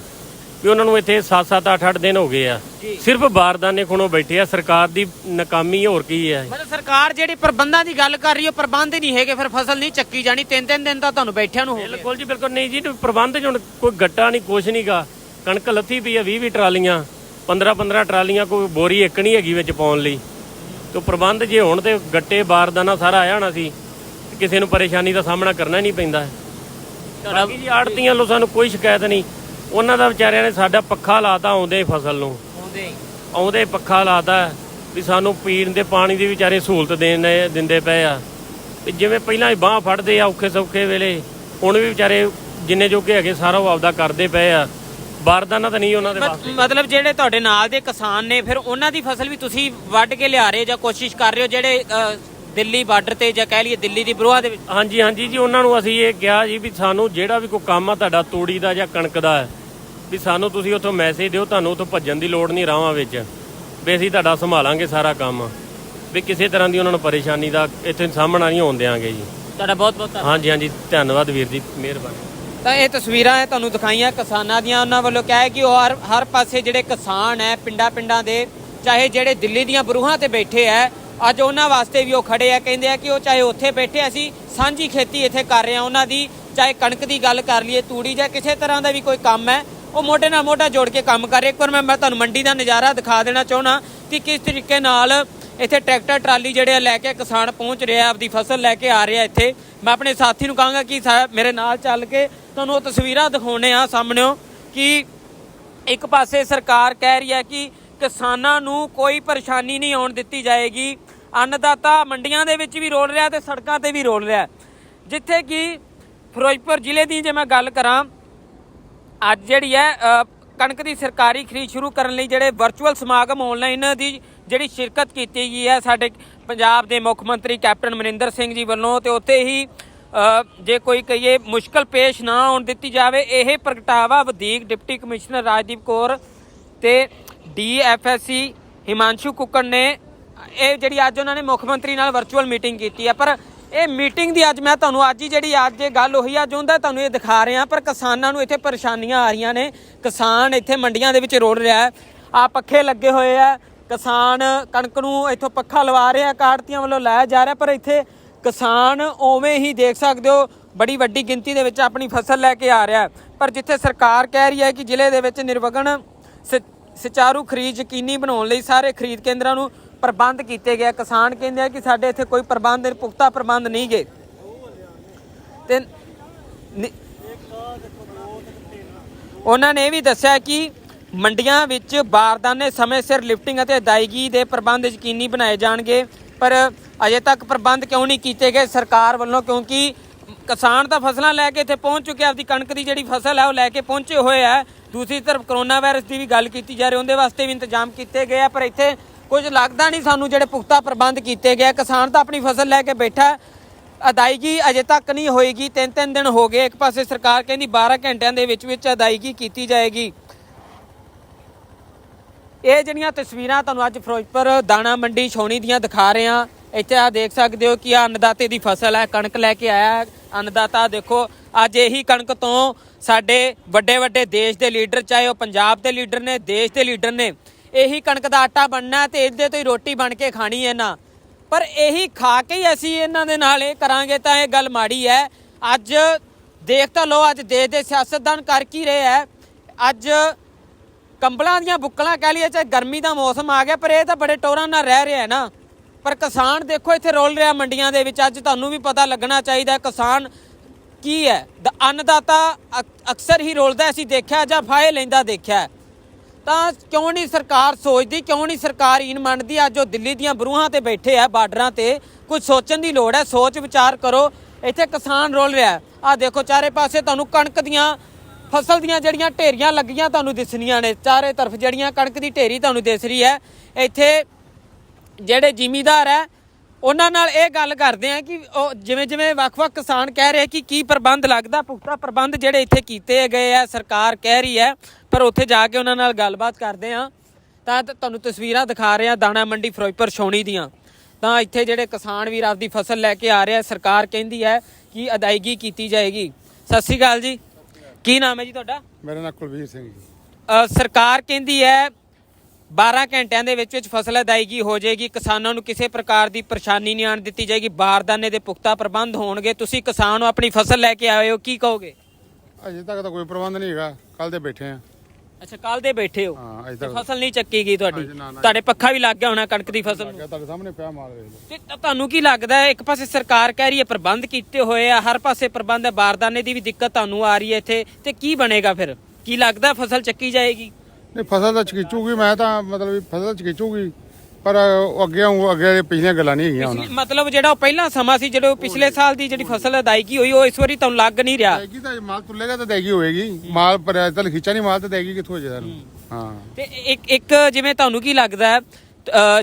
ਵੀ ਉਹਨਾਂ ਨੂੰ ਇੱਥੇ 7-7 8-8 ਦਿਨ ਹੋ ਗਏ ਆ, ਸਿਰਫ ਬਾਰਦਾਨੇ ਖੁਣੋਂ ਬੈਠੇ ਆ। ਸਰਕਾਰ ਦੀ ਨਾਕਾਮੀ ਹੋਰ ਕੀ ਹੈ? ਮਤਲਬ ਸਰਕਾਰ ਜਿਹੜੀ ਪ੍ਰਬੰਧਾਂ ਦੀ ਗੱਲ ਕਰ ਰਹੀ ਹੈ, ਪ੍ਰਬੰਧ ਹੀ ਨਹੀਂ ਹੈਗੇ, ਫਿਰ ਫਸਲ ਨਹੀਂ ਚੱਕੀ ਜਾਣੀ। 3-3 ਦਿਨ ਤਾਂ ਤੁਹਾਨੂੰ ਬੈਠਿਆਂ ਨੂੰ ਹੋ ਗਏ। ਬਿਲਕੁਲ ਜੀ ਬਿਲਕੁਲ ਨਹੀਂ ਜੀ, ਪ੍ਰਬੰਧ 'ਚ ਹੁਣ ਕੋਈ ਗੱਟਾ ਨਹੀਂ, ਕੁਛ ਨਹੀਂ ਗਾ। ਕਣਕ ਲੱਥੀ ਪਈ ਆ 20 ਟਰਾਲੀਆਂ, 15 ਟਰਾਲੀਆਂ, ਕੋਈ ਬੋਰੀ ਇੱਕ ਨਹੀਂ ਹੈਗੀ ਵਿੱਚ ਪਾਉਣ ਲਈ। ਤੇ ਪ੍ਰਬੰਧ ਜੇ ਹੋਣ ਤੇ ਗੱਟੇ ਬਾਰਦਾਨਾ ਸਾਰਾ ਆਇਆ ਹੋਣਾ ਸੀ, ਕਿਸੇ ਨੂੰ ਪਰੇਸ਼ਾਨੀ ਦਾ ਸਾਹਮਣਾ ਕਰਨਾ ਨਹੀਂ ਪੈਂਦਾ। ਬਾਕੀ ਜੀ ਆੜਤੀਆਂ ਵੱਲੋਂ ਸਾਨੂੰ ਕੋਈ ਸ਼ਿਕਾਇਤ ਨਹੀਂ। ਉਹਨਾਂ ਦਾ ਵਿਚਾਰਿਆਂ ਨੇ ਸਾਡਾ ਪੱਖਾ ਲਾਤਾ ਆਉਂਦੇ ਫਸਲ ਨੂੰ, ਆਉਂਦੇ ਪੱਖਾ ਲਾਤਾ ਵੀ ਸਾਨੂੰ ਪੀਣ ਦੇ ਪਾਣੀ ਦੀ ਵਿਚਾਰੇ ਸਹੂਲਤ ਦਿੰਦੇ ਪਏ ਆ। ਤੇ ਜਿਵੇਂ ਪਹਿਲਾਂ ਹੀ ਬਾਂਹ ਫੜਦੇ ਆ ਔਖੇ ਸੌਖੇ ਵੇਲੇ, ਹੁਣ ਵੀ ਵਿਚਾਰੇ ਜਿੰਨੇ ਜੋਗੇ ਹੈਗੇ ਸਾਰਾ ਉਹ ਆਪਦਾ ਕਰਦੇ ਪਏ ਆ। ਬਾਰਦਾਨਾ ਤਾਂ ਨਹੀਂ ਉਹਨਾਂ ਦੇ ਵਾਸਤੇ। ਮਤਲਬ ਜਿਹੜੇ ਤੁਹਾਡੇ ਨਾਲ ਦੇ ਕਿਸਾਨ ਨੇ, ਫਿਰ ਉਹਨਾਂ ਦੀ ਫਸਲ ਵੀ ਤੁਸੀਂ ਵੱਢ ਕੇ ਲਿਆ ਰਹੇ ਜਾਂ ਕੋਸ਼ਿਸ਼ ਕਰ ਰਹੇ ਹੋ, ਜਿਹੜੇ ਦਿੱਲੀ ਬਾਰਡਰ ਤੇ ਜਾਂ ਕਹਿ ਲਈਏ ਦਿੱਲੀ ਦੀ ਬਰੂਹਾਂ ਦੇ ਵਿੱਚ? ਹਾਂਜੀ ਜੀ, ਉਹਨਾਂ ਨੂੰ ਅਸੀਂ ਇਹ ਕਿਹਾ ਜੀ ਵੀ ਸਾਨੂੰ ਜਿਹੜਾ ਵੀ ਕੋਈ ਕੰਮ ਆ ਤੁਹਾਡਾ ਤੂੜੀ ਦਾ ਜਾਂ ਕਣਕ ਦਾ ਹੈ, ਵੀ ਸਾਨੂੰ ਤੁਸੀਂ ਉੱਥੋਂ ਮੈਸੇਜ ਦਿਓ, ਤੁਹਾਨੂੰ ਉੱਥੋਂ ਭੱਜਣ ਦੀ ਲੋੜ ਨਹੀਂ ਰਾਹਾਂ ਵਿੱਚ, ਵੀ ਅਸੀਂ ਤੁਹਾਡਾ ਸੰਭਾਲਾਂਗੇ ਸਾਰਾ ਕੰਮ, ਵੀ ਕਿਸੇ ਤਰ੍ਹਾਂ ਦੀ ਉਹਨਾਂ ਨੂੰ ਪਰੇਸ਼ਾਨੀ ਦਾ ਇੱਥੇ ਸਾਹਮਣਾ ਨਹੀਂ ਹੋਣ ਦਿਆਂਗੇ ਜੀ। ਤੁਹਾਡਾ ਬਹੁਤ ਬਹੁਤ ਹਾਂਜੀ ਧੰਨਵਾਦ ਵੀਰ ਜੀ, ਮਿਹਰਬਾਨੀ। ਤਾਂ ਇਹ ਤਸਵੀਰਾਂ ਤੁਹਾਨੂੰ ਦਿਖਾਈਆਂ ਕਿਸਾਨਾਂ ਦੀਆਂ। ਉਹਨਾਂ ਵੱਲੋਂ ਕਿਹਾ ਕਿ ਉਹ ਹਰ ਪਾਸੇ ਜਿਹੜੇ ਕਿਸਾਨ ਹੈ ਪਿੰਡਾਂ ਦੇ, ਚਾਹੇ ਜਿਹੜੇ ਦਿੱਲੀ ਦੀਆਂ ਬਰੂਹਾਂ ਤੇ ਬੈਠੇ ਹੈ, ਅੱਜ ਉਹਨਾਂ ਵਾਸਤੇ ਵੀ ਉਹ ਖੜੇ ਆ। ਕਹਿੰਦੇ ਆ ਕਿ ਉਹ ਚਾਹੇ ਉੱਥੇ ਬੈਠੇ, ਅਸੀਂ ਸਾਂਝੀ ਖੇਤੀ ਇੱਥੇ ਕਰ ਰਹੇ ਹਾਂ ਉਹਨਾਂ ਦੀ, ਚਾਹੇ ਕਣਕ ਦੀ ਗੱਲ ਕਰ ਲਈਏ, ਤੂੜੀ ਜਾਂ ਕਿਸੇ ਤਰ੍ਹਾਂ ਦਾ ਵੀ ਕੋਈ ਕੰਮ ਹੈ, ਉਹ ਮੋਢੇ ਨਾਲ ਮੋਢਾ ਜੋੜ ਕੇ ਕੰਮ ਕਰ ਰਹੇ। ਇੱਕ ਵਾਰ ਮੈਂ ਤੁਹਾਨੂੰ ਮੰਡੀ ਦਾ ਨਜ਼ਾਰਾ ਦਿਖਾ ਦੇਣਾ ਚਾਹੁੰਦਾ ਕਿ ਕਿਸ ਤਰੀਕੇ ਨਾਲ ਇੱਥੇ ਟਰੈਕਟਰ ਟਰਾਲੀ ਜਿਹੜੇ ਲੈ ਕੇ ਕਿਸਾਨ ਪਹੁੰਚ ਰਿਹਾ, ਆਪਦੀ ਫਸਲ ਲੈ ਕੇ ਆ ਰਿਹਾ ਇੱਥੇ। ਮੈਂ ਆਪਣੇ ਸਾਥੀ ਨੂੰ ਕਹਾਂਗਾ ਕਿ ਮੇਰੇ ਨਾਲ ਚੱਲ ਕੇ ਤੁਹਾਨੂੰ ਉਹ ਤਸਵੀਰਾਂ ਦਿਖਾਉਣੇ ਆ ਸਾਹਮਣਿਓ ਕਿ ਇੱਕ ਪਾਸੇ ਸਰਕਾਰ ਕਹਿ ਰਹੀ ਹੈ ਕਿ ਕਿਸਾਨਾਂ ਨੂੰ ਕੋਈ ਪਰੇਸ਼ਾਨੀ ਨਹੀਂ ਆਉਣ ਦਿੱਤੀ ਜਾਏਗੀ। ਅੰਨਦਾਤਾ ਮੰਡੀਆਂ ਦੇ ਵਿੱਚ ਵੀ ਰੋਲ ਰਿਹਾ ਤੇ ਸੜਕਾਂ ਤੇ ਵੀ ਰੋਲ ਰਿਹਾ। ਜਿੱਥੇ ਕਿ ਫਿਰੋਜ਼ਪੁਰ ਜ਼ਿਲ੍ਹੇ ਦੀ ਜੇ ਮੈਂ ਗੱਲ ਕਰਾਂ, ਅੱਜ ਜਿਹੜੀ ਹੈ ਕਣਕ ਦੀ ਸਰਕਾਰੀ ਖਰੀਦ ਸ਼ੁਰੂ ਕਰਨ ਲਈ ਜਿਹੜੇ ਵਰਚੁਅਲ ਸਮਾਗਮ ਆਨਲਾਈਨ ਦੀ ਜਿਹੜੀ ਸ਼ਿਰਕਤ ਕੀਤੀ ਗਈ ਹੈ ਸਾਡੇ ਪੰਜਾਬ ਦੇ ਮੁੱਖ ਮੰਤਰੀ ਕੈਪਟਨ ਅਮਰਿੰਦਰ ਸਿੰਘ ਜੀ ਵੱਲੋਂ, ਤੇ ਉੱਥੇ ਹੀ ਜੇ ਕੋਈ ਕਹੀਏ ਮੁਸ਼ਕਲ ਪੇਸ਼ ਨਾ ਆਉਣ ਦਿੱਤੀ ਜਾਵੇ, ਇਹ ਪ੍ਰਗਟਾਵਾ ਵਧੀਕ ਡਿਪਟੀ ਕਮਿਸ਼ਨਰ ਰਾਜਦੀਪ ਕੌਰ ਤੇ DFSC ਹਿਮਾਂਸ਼ੂ ਕੁੱਕੜ ਨੇ ਇਹ ਜਿਹੜੀ ਅੱਜ ਉਹਨਾਂ ਨੇ ਮੁੱਖ ਮੰਤਰੀ ਨਾਲ ਵਰਚੁਅਲ ਮੀਟਿੰਗ ਕੀਤੀ ਹੈ। ਪਰ ਇਹ ਮੀਟਿੰਗ ਦੀ ਅੱਜ ਮੈਂ ਤੁਹਾਨੂੰ ਅੱਜ ਇਹ ਗੱਲ ਉਹੀ ਅੱਜ ਹੁੰਦਾ ਤੁਹਾਨੂੰ ਇਹ ਦਿਖਾ ਰਹੇ ਹਾਂ। ਪਰ ਕਿਸਾਨਾਂ ਨੂੰ ਇੱਥੇ ਪਰੇਸ਼ਾਨੀਆਂ ਆ ਰਹੀਆਂ ਨੇ। ਕਿਸਾਨ ਇੱਥੇ ਮੰਡੀਆਂ ਦੇ ਵਿੱਚ ਰੋੜ ਰਿਹਾ ਹੈ, ਆ ਪੱਖੇ ਲੱਗੇ ਹੋਏ ਆ, ਕਿਸਾਨ ਕਣਕ ਨੂੰ ਇੱਥੋਂ ਪੱਖਾ ਲਵਾ ਰਿਹਾ, ਕਾੜਤੀਆਂ ਵੱਲੋਂ ਲਾਇਆ ਜਾ ਰਿਹਾ, ਪਰ ਇੱਥੇ ਕਿਸਾਨ ਉਵੇਂ ਹੀ ਦੇਖ ਸਕਦੇ ਹੋ ਬੜੀ ਵੱਡੀ ਗਿਣਤੀ ਦੇ ਵਿੱਚ ਆਪਣੀ ਫਸਲ ਲੈ ਕੇ ਆ ਰਿਹਾ। ਪਰ ਜਿੱਥੇ ਸਰਕਾਰ ਕਹਿ ਰਹੀ ਹੈ ਕਿ ਜ਼ਿਲ੍ਹੇ ਦੇ ਵਿੱਚ ਨਿਰਵਿਘਨ ਸੁਚਾਰੂ ਖਰੀਦ ਯਕੀਨੀ ਬਣਾਉਣ ਲਈ ਸਾਰੇ ਖਰੀਦ ਕੇਂਦਰਾਂ ਨੂੰ ਪ੍ਰਬੰਧ ਕੀਤੇ ਗਏ, ਕਿਸਾਨ ਕਹਿੰਦੇ ਆ ਕਿ ਸਾਡੇ ਇੱਥੇ ਕੋਈ ਪ੍ਰਬੰਧ ਪੁਖਤਾ ਪ੍ਰਬੰਧ ਨਹੀਂ ਗਏ। ਤੇ ਉਹਨਾਂ ਨੇ ਇਹ ਵੀ ਦੱਸਿਆ ਕਿ ਮੰਡੀਆਂ ਵਿੱਚ ਬਾਰਦਾਨੇ ਸਮੇਂ ਸਿਰ ਲਿਫਟਿੰਗ ਅਤੇ ਅਦਾਇਗੀ ਦੇ ਪ੍ਰਬੰਧ ਯਕੀਨੀ ਬਣਾਏ ਜਾਣਗੇ। ਪਰ ਅਜੇ ਤੱਕ ਪ੍ਰਬੰਧ ਕਿਉਂ ਨਹੀਂ ਕੀਤੇ ਗਏ ਸਰਕਾਰ ਵੱਲੋਂ? ਕਿਉਂਕਿ ਕਿਸਾਨ ਤਾਂ ਫਸਲਾਂ ਲੈ ਕੇ ਇੱਥੇ ਪਹੁੰਚ ਚੁੱਕੇ, ਆਪਦੀ ਕਣਕ ਦੀ ਜਿਹੜੀ ਫਸਲ ਹੈ ਉਹ ਲੈ ਕੇ ਪਹੁੰਚੇ ਹੋਏ ਆ। ਦੂਸਰੀ ਤਰਫ ਕਰੋਨਾ ਵਾਇਰਸ ਦੀ ਵੀ ਗੱਲ ਕੀਤੀ ਜਾ ਰਹੀ, ਉਹਦੇ ਵਾਸਤੇ ਵੀ ਇੰਤਜ਼ਾਮ ਕੀਤੇ ਗਏ ਆ, ਪਰ ਇੱਥੇ ਕੁਝ ਲੱਗਦਾ ਨਹੀਂ ਸਾਨੂੰ ਜਿਹੜੇ ਪੁਖਤਾ ਪ੍ਰਬੰਧ ਕੀਤੇ ਗਏ। ਕਿਸਾਨ ਤਾਂ ਆਪਣੀ ਫਸਲ ਲੈ ਕੇ ਬੈਠਾ, ਅਦਾਇਗੀ ਅਜੇ ਤੱਕ ਨਹੀਂ ਹੋਏਗੀ। 3-3 ਦਿਨ ਹੋ ਗਏ। ਇੱਕ ਪਾਸੇ ਸਰਕਾਰ ਕਹਿੰਦੀ 12 ਘੰਟਿਆਂ ਦੇ ਵਿੱਚ ਅਦਾਇਗੀ ਕੀਤੀ ਜਾਏਗੀ। ਇਹ ਜਿਹੜੀਆਂ ਤਸਵੀਰਾਂ ਤੁਹਾਨੂੰ ਅੱਜ ਫਿਰੋਜ਼ਪੁਰ ਦਾਣਾ ਮੰਡੀ ਛਾਉਣੀ ਦੀਆਂ ਦਿਖਾ ਰਹੇ ਹਾਂ। ਇੱਥੇ ਆ ਦੇਖ ਸਕਦੇ ਹੋ ਕਿ ਅੰਨਦਾਤੇ ਦੀ ਫਸਲ ਹੈ, ਕਣਕ ਲੈ ਕੇ ਆਇਆ ਅੰਨਦਾਤਾ। ਦੇਖੋ ਅੱਜ ਇਹੀ ਕਣਕ ਤੋਂ ਸਾਡੇ ਵੱਡੇ ਦੇਸ਼ ਦੇ ਲੀਡਰ, ਚਾਹੇ ਉਹ ਪੰਜਾਬ ਦੇ ਲੀਡਰ ਨੇ, ਦੇਸ਼ ਦੇ ਲੀਡਰ ਨੇ, ਇਹੀ ਕਣਕ ਦਾ ਆਟਾ ਬਣਨਾ ਤੇ ਇਹਦੇ ਤੋਂ ਹੀ ਰੋਟੀ ਬਣ ਕੇ ਖਾਣੀ ਹੈ ਨਾ। ਪਰ ਇਹੀ ਖਾ ਕੇ ਹੀ ਅਸੀਂ ਇਹਨਾਂ ਦੇ ਨਾਲ ਇਹ ਕਰਾਂਗੇ ਤਾਂ ਇਹ ਗੱਲ ਮਾੜੀ ਹੈ। ਅੱਜ ਦੇਖ ਤਾਂ ਲਓ ਅੱਜ ਦੇਸ਼ ਦੇ ਸਿਆਸਤਦਾਨ ਕਰ ਕੀ ਰਹੇ ਹੈ। ਅੱਜ ਕੰਬਲਾਂ ਦੀਆਂ ਬੁੱਕਲਾਂ ਕਹਿ ਲਈਏ, ਚਾਹੇ ਗਰਮੀ ਦਾ ਮੌਸਮ ਆ ਗਿਆ, ਪਰ ਇਹ ਤਾਂ ਬੜੇ ਟੋਰਾਂ ਨਾਲ ਰਹਿ ਰਿਹਾ ਨਾ। ਪਰ ਕਿਸਾਨ ਦੇਖੋ ਇੱਥੇ ਰੋਲ ਰਿਹਾ ਮੰਡੀਆਂ ਦੇ ਵਿੱਚ। ਅੱਜ ਤੁਹਾਨੂੰ ਵੀ ਪਤਾ ਲੱਗਣਾ ਚਾਹੀਦਾ ਕਿਸਾਨ ਕੀ ਹੈ। ਅੰਨਦਾਤਾ ਅਕਸਰ ਹੀ ਰੋਲਦਾ ਅਸੀਂ ਦੇਖਿਆ ਜਾਂ ਫਾਹੇ ਲੈਂਦਾ ਦੇਖਿਆ। ਤਾਂ ਕਿਉਂ ਨਹੀਂ ਸਰਕਾਰ ਸੋਚਦੀ, ਕਿਉਂ ਨਹੀਂ ਸਰਕਾਰ ਈਨ ਮੰਨਦੀ? ਅੱਜ ਉਹ ਦਿੱਲੀ ਦੀਆਂ ਬਰੂਹਾਂ ਤੇ ਬੈਠੇ ਆ, ਬਾਰਡਰਾਂ ਤੇ, ਕੁਝ ਸੋਚਣ ਦੀ ਲੋੜ ਹੈ। ਸੋਚ ਵਿਚਾਰ ਕਰੋ। ਇੱਥੇ ਕਿਸਾਨ ਰੋਲ ਰਿਹਾ। ਆਹ ਦੇਖੋ ਚਾਰੇ ਪਾਸੇ ਤੁਹਾਨੂੰ ਕਣਕ ਦੀਆਂ ਫਸਲ ਦੀਆਂ ਜਿਹੜੀਆਂ ਢੇਰੀਆਂ ਲੱਗੀਆਂ ਤੁਹਾਨੂੰ ਦਿਸਣੀਆਂ ਨੇ, ਚਾਰੇ ਤਰਫ ਜਿਹੜੀਆਂ ਕਣਕ ਦੀ ਢੇਰੀ ਤੁਹਾਨੂੰ ਦਿਸ ਰਹੀ ਹੈ। ਇੱਥੇ ਜਿਹੜੇ ਜ਼ਿਮੀਂਦਾਰ ਹੈ ਉਹਨਾਂ ਨਾਲ ਇਹ ਗੱਲ ਕਰਦੇ ਆ ਕਿ ਉਹ ਜਿਵੇਂ ਵੱਖ-ਵੱਖ ਕਿਸਾਨ ਕਹਿ ਰਹੇ ਕਿ ਕੀ ਪ੍ਰਬੰਧ ਲੱਗਦਾ, ਪੁਖਤਾ ਪ੍ਰਬੰਧ ਜਿਹੜੇ ਇੱਥੇ ਕੀਤੇ ਗਏ ਆ ਸਰਕਾਰ ਕਹਿ ਰਹੀ ਹੈ। ਪਰ ਉੱਥੇ ਜਾ ਕੇ ਉਹਨਾਂ ਨਾਲ ਗੱਲਬਾਤ ਕਰਦੇ ਆ ਤਾਂ ਤੁਹਾਨੂੰ ਤਸਵੀਰਾਂ ਦਿਖਾ ਰਹੇ ਆ ਦਾਣਾ ਮੰਡੀ ਫਿਰੋਜ਼ਪੁਰ ਛਾਉਣੀ ਦੀਆਂ। ਤਾਂ ਇੱਥੇ ਜਿਹੜੇ ਕਿਸਾਨ ਵੀਰ ਆਪਦੀ ਫਸਲ ਲੈ ਕੇ ਆ ਰਹੇ ਆ, ਸਰਕਾਰ ਕਹਿੰਦੀ ਹੈ ਕਿ ਅਦਾਇਗੀ ਕੀਤੀ ਜਾਏਗੀ। ਸਤਿ ਸ਼੍ਰੀ ਅਕਾਲ ਜੀ, ਕੀ ਨਾਮ ਹੈ ਜੀ ਤੁਹਾਡਾ? ਮੇਰਾ ਨਾਮ ਕੁਲਵੀਰ ਸਿੰਘ ਜੀ। ਸਰਕਾਰ ਕਹਿੰਦੀ ਹੈ 12 ਘੰਟਿਆਂ ਦੇ ਵਿੱਚ ਫਸਲ ਅਦਾਇਗੀ ਹੋ ਜਾਏਗੀ, ਕਿਸਾਨਾਂ ਨੂੰ ਕਿਸੇ ਪ੍ਰਕਾਰ ਦੀ ਪਰੇਸ਼ਾਨੀ ਨਹੀਂ ਆਉਣ ਦਿੱਤੀ ਜਾਏਗੀ, ਬਾਰਦਾਨੇ ਦੇ ਪੁਖਤਾ ਪ੍ਰਬੰਧ ਹੋਣਗੇ। ਤੁਸੀਂ ਕਿਸਾਨ ਹੋ, ਆਪਣੀ ਫਸਲ ਲੈ ਕੇ ਆਏ ਹੋ, ਕੀ ਕਹੋਗੇ? ਅਜੇ ਤੱਕ ਤਾਂ ਕੋਈ ਪ੍ਰਬੰਧ ਨਹੀਂ ਹੈਗਾ, ਕੱਲ ਦੇ ਬੈਠੇ ਆ। ਅੱਛਾ, ਕੱਲ ਦੇ ਬੈਠੇ ਹੋ, ਹਾਂ, ਅਜੇ ਤੇ ਤੱਕ ਫਸਲ ਨਹੀਂ ਚੱਕੀ ਗਈ ਤੁਹਾਡੀ? ਨਾ, ਨਾ। ਤੁਹਾਡੇ ਪੱਖਾ ਵੀ ਲੱਗ ਗਿਆ ਹੋਣਾ ਕਣਕ ਦੀ ਫਸਲ ਨੂੰ। ਤੁਹਾਡੇ ਸਾਹਮਣੇ ਪਿਆ ਮਾਲ ਵੇਖ ਲਓ। ਤੇ ਤੁਹਾਨੂੰ ਕੀ ਲੱਗਦਾ ਹੈ, ਇੱਕ ਪਾਸੇ ਸਰਕਾਰ ਕਹਿ ਰਹੀ ਹੈ ਪ੍ਰਬੰਧ ਕੀਤੇ ਹੋਏ ਆ, ਹਰ ਪਾਸੇ ਪ੍ਰਬੰਧ ਹੈ, ਬਾਰਦਾਨੇ ਦੀ ਵੀ ਦਿੱਕਤ ਤੁਹਾਨੂੰ ਆ ਰਹੀ ਹੈ ਇੱਥੇ, ਤੇ ਕੀ ਬਣੇਗਾ ਫਿਰ? ਕੀ ਲੱਗਦਾ ਫਸਲ ਚੱਕੀ ਜਾਏਗੀ? ਨਹੀਂ, ਫਸਲ ਤਾਂ ਚਕੀਚੂਗੀ, ਮੈਂ ਤਾਂ ਮਤਲਬ ਵੀ ਫਸਲ ਚਕੀਚੂਗੀ, ਪਰ ਅੱਗੇ ਪਿਛਲੀਆਂ ਗੱਲਾਂ ਨਹੀਂ ਹੈਗੀਆਂ ਹੁਣ। ਮਤਲਬ ਜਿਹੜਾ ਉਹ ਪਹਿਲਾਂ ਸਮਾਂ ਸੀ, ਜਿਹੜੇ ਪਿਛਲੇ ਸਾਲ ਦੀ ਜਿਹੜੀ ਫਸਲ ਅਦਾਇਗੀ ਹੋਈ, ਉਹ ਇਸ ਵਾਰੀ ਤੁਹਾਨੂੰ ਲੱਗ ਨਹੀਂ ਰਿਹਾ। ਦੇਗੀ ਤਾਂ ਮਾਲ ਤੁੱਲੇਗਾ ਤਾਂ ਦੇਗੀ ਹੋਏਗੀ, ਮਾਲ ਪਰ ਤਾਂ ਖਿੱਚਾ ਨਹੀਂ, ਮਾਲ ਤਾਂ ਦੇਗੀ ਕਿੱਥੋਂ ਹੋ ਜੇ ਸਾਨੂੰ। ਹਾਂ, ਤੇ ਇੱਕ ਜਿਵੇਂ ਤੁਹਾਨੂੰ ਕੀ ਲੱਗਦਾ ਹੈ,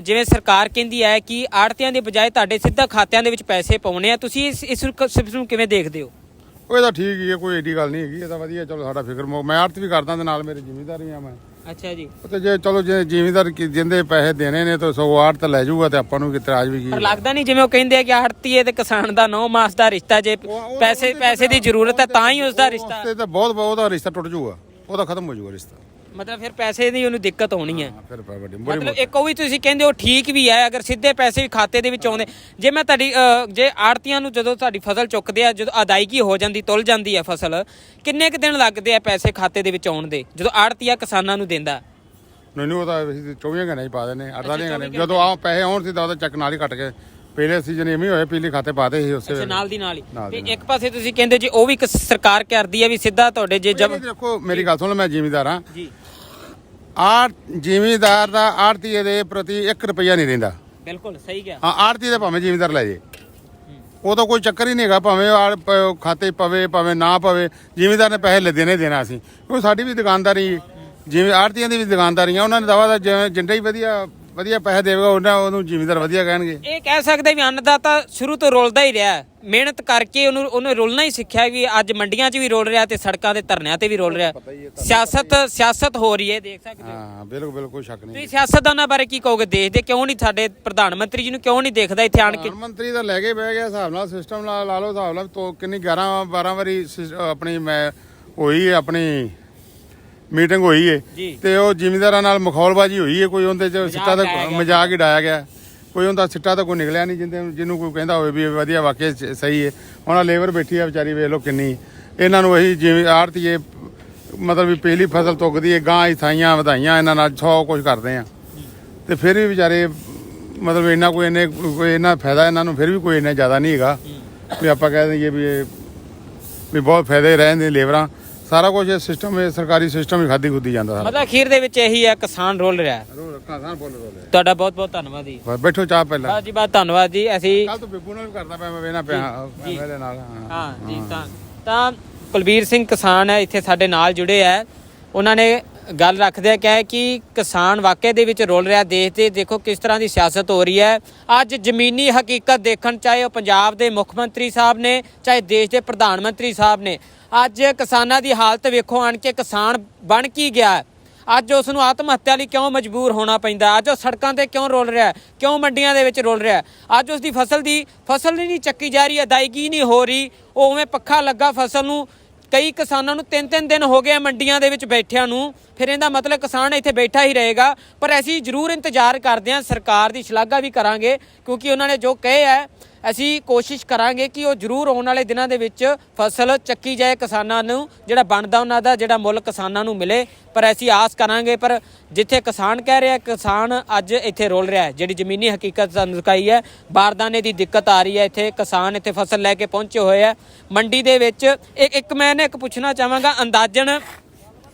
ਜਿਵੇਂ ਸਰਕਾਰ ਕਹਿੰਦੀ ਹੈ ਕਿ ਆੜਤੀਆਂ ਦੇ ਬਜਾਏ ਤੁਹਾਡੇ ਸਿੱਧਾ ਖਾਤਿਆਂ ਦੇ ਵਿੱਚ ਪੈਸੇ ਪਾਉਣੇ ਆ, ਤੁਸੀਂ ਇਸ ਨੂੰ ਕਿਵੇਂ ਦੇਖਦੇ ਹੋ? ਉਹ ਤਾਂ ਠੀਕ ਹੀ ਹੈ, ਕੋਈ ਏਡੀ ਗੱਲ ਨਹੀਂ ਹੈਗੀ, ਇਹ ਤਾਂ ਵਧੀਆ। ਚਲੋ ਸਾਡਾ ਫਿਕਰ ਮੈਂ ਆੜਤ ਵੀ ਕਰਦਾ ਤੇ ਨਾਲ ਮੇਰੇ ਜ਼ਿਮੀਂਦਾਰ ਵੀ ਆ ਮੈਂ। ਅੱਛਾ ਜੀ। ਤੇ ਜੇ ਚਲੋ ਜੇ ਜ਼ਿਮੀਂਦਾਰ ਜਿੰਦੇ ਪੈਸੇ ਦੇਣੇ ਨੇ ਤਾਂ ਸਗੋਂ ਆੜਤ ਲੈ ਜਾਊਗਾ ਤੇ ਆਪਾਂ ਨੂੰ ਇਤਰਾਜ਼ ਵੀ ਕੀ। ਪਰ ਲੱਗਦਾ ਨਹੀਂ ਜਿਵੇਂ ਉਹ ਕਹਿੰਦੇ ਆ ਕਿ ਆੜਤੀਏ ਤੇ ਕਿਸਾਨ ਦਾ 9 ਮਾਸ ਦਾ ਰਿਸ਼ਤਾ, ਜੇ ਪੈਸੇ ਦੀ ਜ਼ਰੂਰਤ ਹੈ ਤਾਂ ਹੀ ਉਸ ਦਾ ਰਿਸ਼ਤਾ। ਤੇ ਤਾਂ ਬਹੁਤ ਉਹਦਾ ਰਿਸ਼ਤਾ ਟੁੱਟ ਜਾਊਗਾ, ਉਹਦਾ ਖਤਮ ਹੋ ਜਾਊਗਾ ਰਿਸ਼ਤਾ। ਮਤਲਬ ਫਿਰ ਪੈਸੇ ਦੀ ਉਹਨੂੰ ਦਿੱਕਤ ਹੋਣੀ ਹੈ। ਫਿਰ ਵੱਡੀ ਮਤਲਬ ਇੱਕ ਉਹ ਵੀ ਤੁਸੀਂ ਕਹਿੰਦੇ ਹੋ ਠੀਕ ਵੀ ਹੈ, ਅਗਰ ਸਿੱਧੇ ਪੈਸੇ ਵੀ ਖਾਤੇ ਦੇ ਵਿੱਚ ਆਉਂਦੇ। ਜੇ ਮੈਂ ਤੁਹਾਡੀ ਜੇ ਆੜਤੀਆਂ ਨੂੰ ਜਦੋਂ ਤੁਹਾਡੀ ਫਸਲ ਚੁੱਕਦੇ ਆ, ਜਦੋਂ ਅਦਾਇਗੀ ਹੋ ਜਾਂਦੀ, ਤੁੱਲ ਜਾਂਦੀ ਹੈ ਫਸਲ, ਕਿੰਨੇ ਕੁ ਦਿਨ ਲੱਗਦੇ ਆ ਪੈਸੇ ਖਾਤੇ ਦੇ ਵਿੱਚ ਆਉਣ ਦੇ, ਜਦੋਂ ਆੜਤੀਆ ਕਿਸਾਨਾਂ ਨੂੰ ਦਿੰਦਾ? ਨਹੀਂ, ਉਹ ਤਾਂ 24 ਘੰਟੇ ਹੀ ਪਾ ਦਿੰਦੇ, 48 ਘੰਟੇ। ਜਦੋਂ ਆ ਪੈਸੇ ਆਉਣ ਸੀ ਤਾਂ ਉਹਦਾ ਚੱਕ ਨਾਲ ਹੀ ਕੱਟ ਕੇ ਪਹਿਲੇ ਸੀਜ਼ਨ ਐਵੇਂ ਹੋਏ, ਪਹਿਲੇ ਖਾਤੇ ਪਾਤੇ ਸੀ ਉਸੇ ਨਾਲ ਦੀ ਨਾਲ ਹੀ। ਤੇ ਇੱਕ ਪਾਸੇ ਤੁਸੀਂ ਕਹਿੰਦੇ ਜੀ ਉਹ ਵੀ ਸਰਕਾਰ ਕਰਦੀ ਹੈ ਵੀ ਸਿੱਧਾ ਤੁਹਾਡੇ ਜੇ ਦੇਖੋ ਮੇਰੀ ਗੱਲ ਸੁਣ ਲਓ, ਮੈਂ ਜ਼ਿਮੀਂਦਾਰ ਹਾਂ ਜੀ। ਜ਼ਿਮੀਂਦਾਰ ਦਾ ਆੜਤੀਏ ਦੇ ਪ੍ਰਤੀ 1 ਰੁਪਈਆ ਨਹੀਂ ਰਹਿੰਦਾ। ਬਿਲਕੁਲ ਸਹੀ ਗਿਆ। ਹਾਂ, ਆੜਤੀ ਦੇ ਭਾਵੇਂ ਜ਼ਿਮੀਂਦਾਰ ਲੈ ਜੇ, ਉਹ ਤਾਂ ਕੋਈ ਚੱਕਰ ਹੀ ਨਹੀਂ ਹੈਗਾ, ਭਾਵੇਂ ਖਾਤੇ ਪਵੇ ਭਾਵੇਂ ਨਾ ਪਵੇ, ਜ਼ਿਮੀਂਦਾਰ ਨੇ ਪੈਸੇ ਦੇਣਾ ਅਸੀਂ। ਕਿਉਂਕਿ ਸਾਡੀ ਵੀ ਦੁਕਾਨਦਾਰੀ, ਜਿਵੇਂ ਆੜਤੀਆਂ ਦੀ ਵੀ ਦੁਕਾਨਦਾਰੀਆਂ, ਉਹਨਾਂ ਨੇ ਦਵਾ ਦਾ ਜਿੰਨਾ ਹੀ ਵਧੀਆ ਪੈਸੇ ਦੇਵੇਗਾ ਉਹਨੂੰ ਜ਼ਿਮੀਂਦਾਰ ਵਧੀਆ ਕਹਿਣਗੇ। ਇਹ ਕਹਿ ਸਕਦੇ ਵੀ ਅੰਨਦਾਤਾ ਸ਼ੁਰੂ ਤੋਂ ਰੁਲਦਾ ਹੀ ਰਿਹਾ, ਮਿਹਨਤ ਕਰਕੇ ਉਹਨੇ ਰੁਲਣਾ ਹੀ ਸਿੱਖਿਆ, ਵੀ ਅੱਜ ਮੰਡੀਆਂ 'ਚ ਵੀ ਰੁਲ ਰਿਹਾ ਤੇ ਸੜਕਾਂ ਦੇ ਧਰਨਿਆਂ ਤੇ ਵੀ ਰੁਲ ਰਿਹਾ। ਸਿਆਸਤ ਹੋ ਰਹੀ ਹੈ, ਦੇਖ ਸਕਦੇ ਹੋ। ਹਾਂ, ਬਿਲਕੁਲ ਕੋਈ ਸ਼ੱਕ ਨਹੀਂ। ਤੁਸੀਂ ਸਿਆਸਤਦਾਨਾਂ ਬਾਰੇ ਕੀ ਕਹੋਗੇ? ਦੇਖਦੇ ਕਿਉਂ ਨਹੀਂ? ਸਾਡੇ ਪ੍ਰਧਾਨ ਮੰਤਰੀ ਜੀ ਨੂੰ ਕਿਉਂ ਨਹੀਂ ਦੇਖਦਾ ਇੱਥੇ ਆਣ ਕੇ? ਪ੍ਰਧਾਨ ਮੰਤਰੀ ਤਾਂ ਲੈ ਕੇ ਬਹਿ ਗਿਆ, ਹਿਸਾਬ ਨਾਲ ਸਿਸਟਮ ਲਾ ਲਓ, ਹਿਸਾਬ ਨਾਲ ਕਿੰਨੀ 11-12 ਵਾਰੀ ਆਪਣੀ ਹੋਈ ਆਪਣੀ ਮੀਟਿੰਗ ਹੋਈ ਹੈ, ਤੇ ਉਹ ਜ਼ਿਮੀਂਦਾਰਾਂ ਨਾਲ ਮਖੌਲਬਾਜ਼ੀ ਹੋਈ ਹੈ। ਕੋਈ ਉਹਦੇ ਚ ਸਿੱਟਾ ਤਾਂ ਮਜ਼ਾਕ ਹੀ ਡਾਇਆ ਗਿਆ, ਕੋਈ ਉਹਦਾ ਸਿੱਟਾ ਤਾਂ ਕੋਈ ਨਿਕਲਿਆ ਨਹੀਂ ਜਿਹਨੂੰ ਕੋਈ ਕਹਿੰਦਾ ਹੋਵੇ ਵੀ ਵਧੀਆ ਵਾਕਿਆ ਸਹੀ ਹੈ। ਹੁਣ ਲੇਬਰ ਬੈਠੀ ਆ ਵਿਚਾਰੀ, ਵੇਖ ਲਓ ਕਿੰਨੀ। ਇਹਨਾਂ ਨੂੰ ਇਹੀ ਜਿਵੇਂ ਆੜਤੀਏ ਮਤਲਬ ਵੀ ਪਹਿਲੀ ਫਸਲ ਤੁੱਕਦੀ ਹੈ, ਗਾਂ ਹੀ ਥਾਈਆਂ ਵਧਾਈਆਂ, ਇਹਨਾਂ ਨਾਲ 100 ਕੁਝ ਕਰਦੇ ਆ, ਤੇ ਫਿਰ ਵੀ ਵਿਚਾਰੇ ਮਤਲਬ ਇੰਨਾ ਕੋਈ ਇੰਨਾ ਫਾਇਦਾ ਇਹਨਾਂ ਨੂੰ ਫਿਰ ਵੀ ਕੋਈ ਇੰਨਾ ਜ਼ਿਆਦਾ ਨਹੀਂ ਹੈਗਾ ਵੀ ਆਪਾਂ ਕਹਿ ਦਈਏ ਵੀ ਬਹੁਤ ਫਾਇਦੇ ਰਹਿੰਦੇ ਲੇਬਰਾਂ। ਸਾਰਾ ਕੁਝ ਇਹ ਸਿਸਟਮ, ਇਹ ਸਰਕਾਰੀ ਸਿਸਟਮ ਹੀ ਖਾਦੀ ਖੁੱਦੀ ਜਾਂਦਾ। ਮਤਲਬ ਅਖੀਰ ਦੇ ਵਿੱਚ ਇਹੀ ਹੈ, ਕਿਸਾਨ ਰੋਲ ਰਿਹਾ। ਤੁਹਾਡਾ ਬਹੁਤ ਬਹੁਤ ਧੰਨਵਾਦ ਜੀ। ਬੈਠੋ ਚਾਹ ਪਹਿਲਾਂ। ਬਾਜੀ ਬਾਤ ਧੰਨਵਾਦ ਜੀ। ਅਸੀਂ ਕੱਲ ਤੋਂ ਬੇਬੂ ਨਾਲ ਵੀ ਕਰਦਾ ਪਿਆ, ਮੈਂ ਵੇਖਣਾ ਪਿਆ ਮੇਰੇ ਨਾਲ। ਹਾਂ ਜੀ। ਤਾਂ ਕੁਲਬੀਰ ਸਿੰਘ ਕਿਸਾਨ ਹੈ, ਇੱਥੇ ਸਾਡੇ ਨਾਲ ਜੁੜੇ ਹੈ। ਉਹਨਾਂ ਨੇ ਗੱਲ ਰੱਖਦੇ ਆ ਕਿ ਕਿਸਾਨ ਵਾਕਿਆ ਦੇ ਵਿੱਚ ਰੁਲ ਰਿਹਾ। ਦੇਖੋ ਕਿਸ ਤਰ੍ਹਾਂ ਦੀ ਸਿਆਸਤ ਹੋ ਰਹੀ ਹੈ। ਅੱਜ ਜ਼ਮੀਨੀ ਹਕੀਕਤ ਦੇਖਣ, ਚਾਹੇ ਉਹ ਪੰਜਾਬ ਦੇ ਮੁੱਖ ਮੰਤਰੀ ਸਾਹਿਬ ਨੇ, ਚਾਹੇ ਦੇਸ਼ ਦੇ ਪ੍ਰਧਾਨ ਮੰਤਰੀ ਸਾਹਿਬ ਨੇ, ਅੱਜ ਕਿਸਾਨਾਂ ਦੀ ਹਾਲਤ ਵੇਖੋ ਆਣ ਕੇ। ਕਿਸਾਨ ਬਣ ਕੀ ਗਿਆ? ਅੱਜ ਉਸ ਨੂੰ ਆਤਮ ਹੱਤਿਆ ਲਈ ਕਿਉਂ ਮਜਬੂਰ ਹੋਣਾ ਪੈਂਦਾ? ਅੱਜ ਉਹ ਸੜਕਾਂ ਤੇ ਕਿਉਂ ਰੁਲ ਰਿਹਾ? ਕਿਉਂ ਮੰਡੀਆਂ ਦੇ ਵਿੱਚ ਰੁਲ ਰਿਹਾ? ਅੱਜ ਉਸ ਦੀ ਫਸਲ ਨਹੀਂ ਚੱਕੀ ਜਾ ਰਹੀ, ਅਦਾਇਗੀ ਨਹੀਂ ਹੋ ਰਹੀ, ਉਹ ਉਵੇਂ ਪੱਖਾ ਲੱਗਾ ਫਸਲ ਨੂੰ। ਕਈ ਕਿਸਾਨਾਂ ਨੂੰ 3-3 ਦਿਨ ਹੋ ਗਏ ਮੰਡੀਆਂ ਦੇ ਵਿੱਚ ਬੈਠਿਆਂ ਨੂੰ। ਫਿਰ ਇਹਦਾ ਮਤਲਬ ਕਿਸਾਨ ਇੱਥੇ ਬੈਠਾ ਹੀ ਰਹੇਗਾ। ਪਰ ਅਸੀਂ ਜ਼ਰੂਰ ਇੰਤਜ਼ਾਰ ਕਰਦੇ ਹਾਂ, ਸਰਕਾਰ ਦੀ ਸ਼ਲਾਘਾ ਵੀ ਕਰਾਂਗੇ, ਕਿਉਂਕਿ ਉਹਨਾਂ ਨੇ ਜੋ ਕਹੇ ਹੈ ਅਸੀਂ ਕੋਸ਼ਿਸ਼ ਕਰਾਂਗੇ ਕਿ ਉਹ ਜ਼ਰੂਰ ਆਉਣ ਵਾਲੇ ਦਿਨਾਂ ਦੇ ਵਿੱਚ ਫਸਲ ਚੱਕੀ ਜਾਏ, ਕਿਸਾਨਾਂ ਨੂੰ ਜਿਹੜਾ ਬਣਦਾ ਉਹਨਾਂ ਦਾ ਜਿਹੜਾ ਮੁੱਲ ਕਿਸਾਨਾਂ ਨੂੰ ਮਿਲੇ। ਪਰ ਅਸੀਂ ਆਸ ਕਰਾਂਗੇ। ਪਰ ਜਿੱਥੇ ਕਿਸਾਨ ਕਹਿ ਰਿਹਾ, ਕਿਸਾਨ ਅੱਜ ਇੱਥੇ ਰੁਲ ਰਿਹਾ। ਜਿਹੜੀ ਜ਼ਮੀਨੀ ਹਕੀਕਤ ਸਾਨੂੰ ਦਿਖਾਈ ਹੈ, ਬਾਰਦਾਨੇ ਦੀ ਦਿੱਕਤ ਆ ਰਹੀ ਹੈ ਇੱਥੇ। ਕਿਸਾਨ ਇੱਥੇ ਫਸਲ ਲੈ ਕੇ ਪਹੁੰਚੇ ਹੋਏ ਆ ਮੰਡੀ ਦੇ ਵਿੱਚ। ਮੈਂ ਇੱਕ ਪੁੱਛਣਾ ਚਾਹਾਂਗਾ, ਅੰਦਾਜ਼ਨ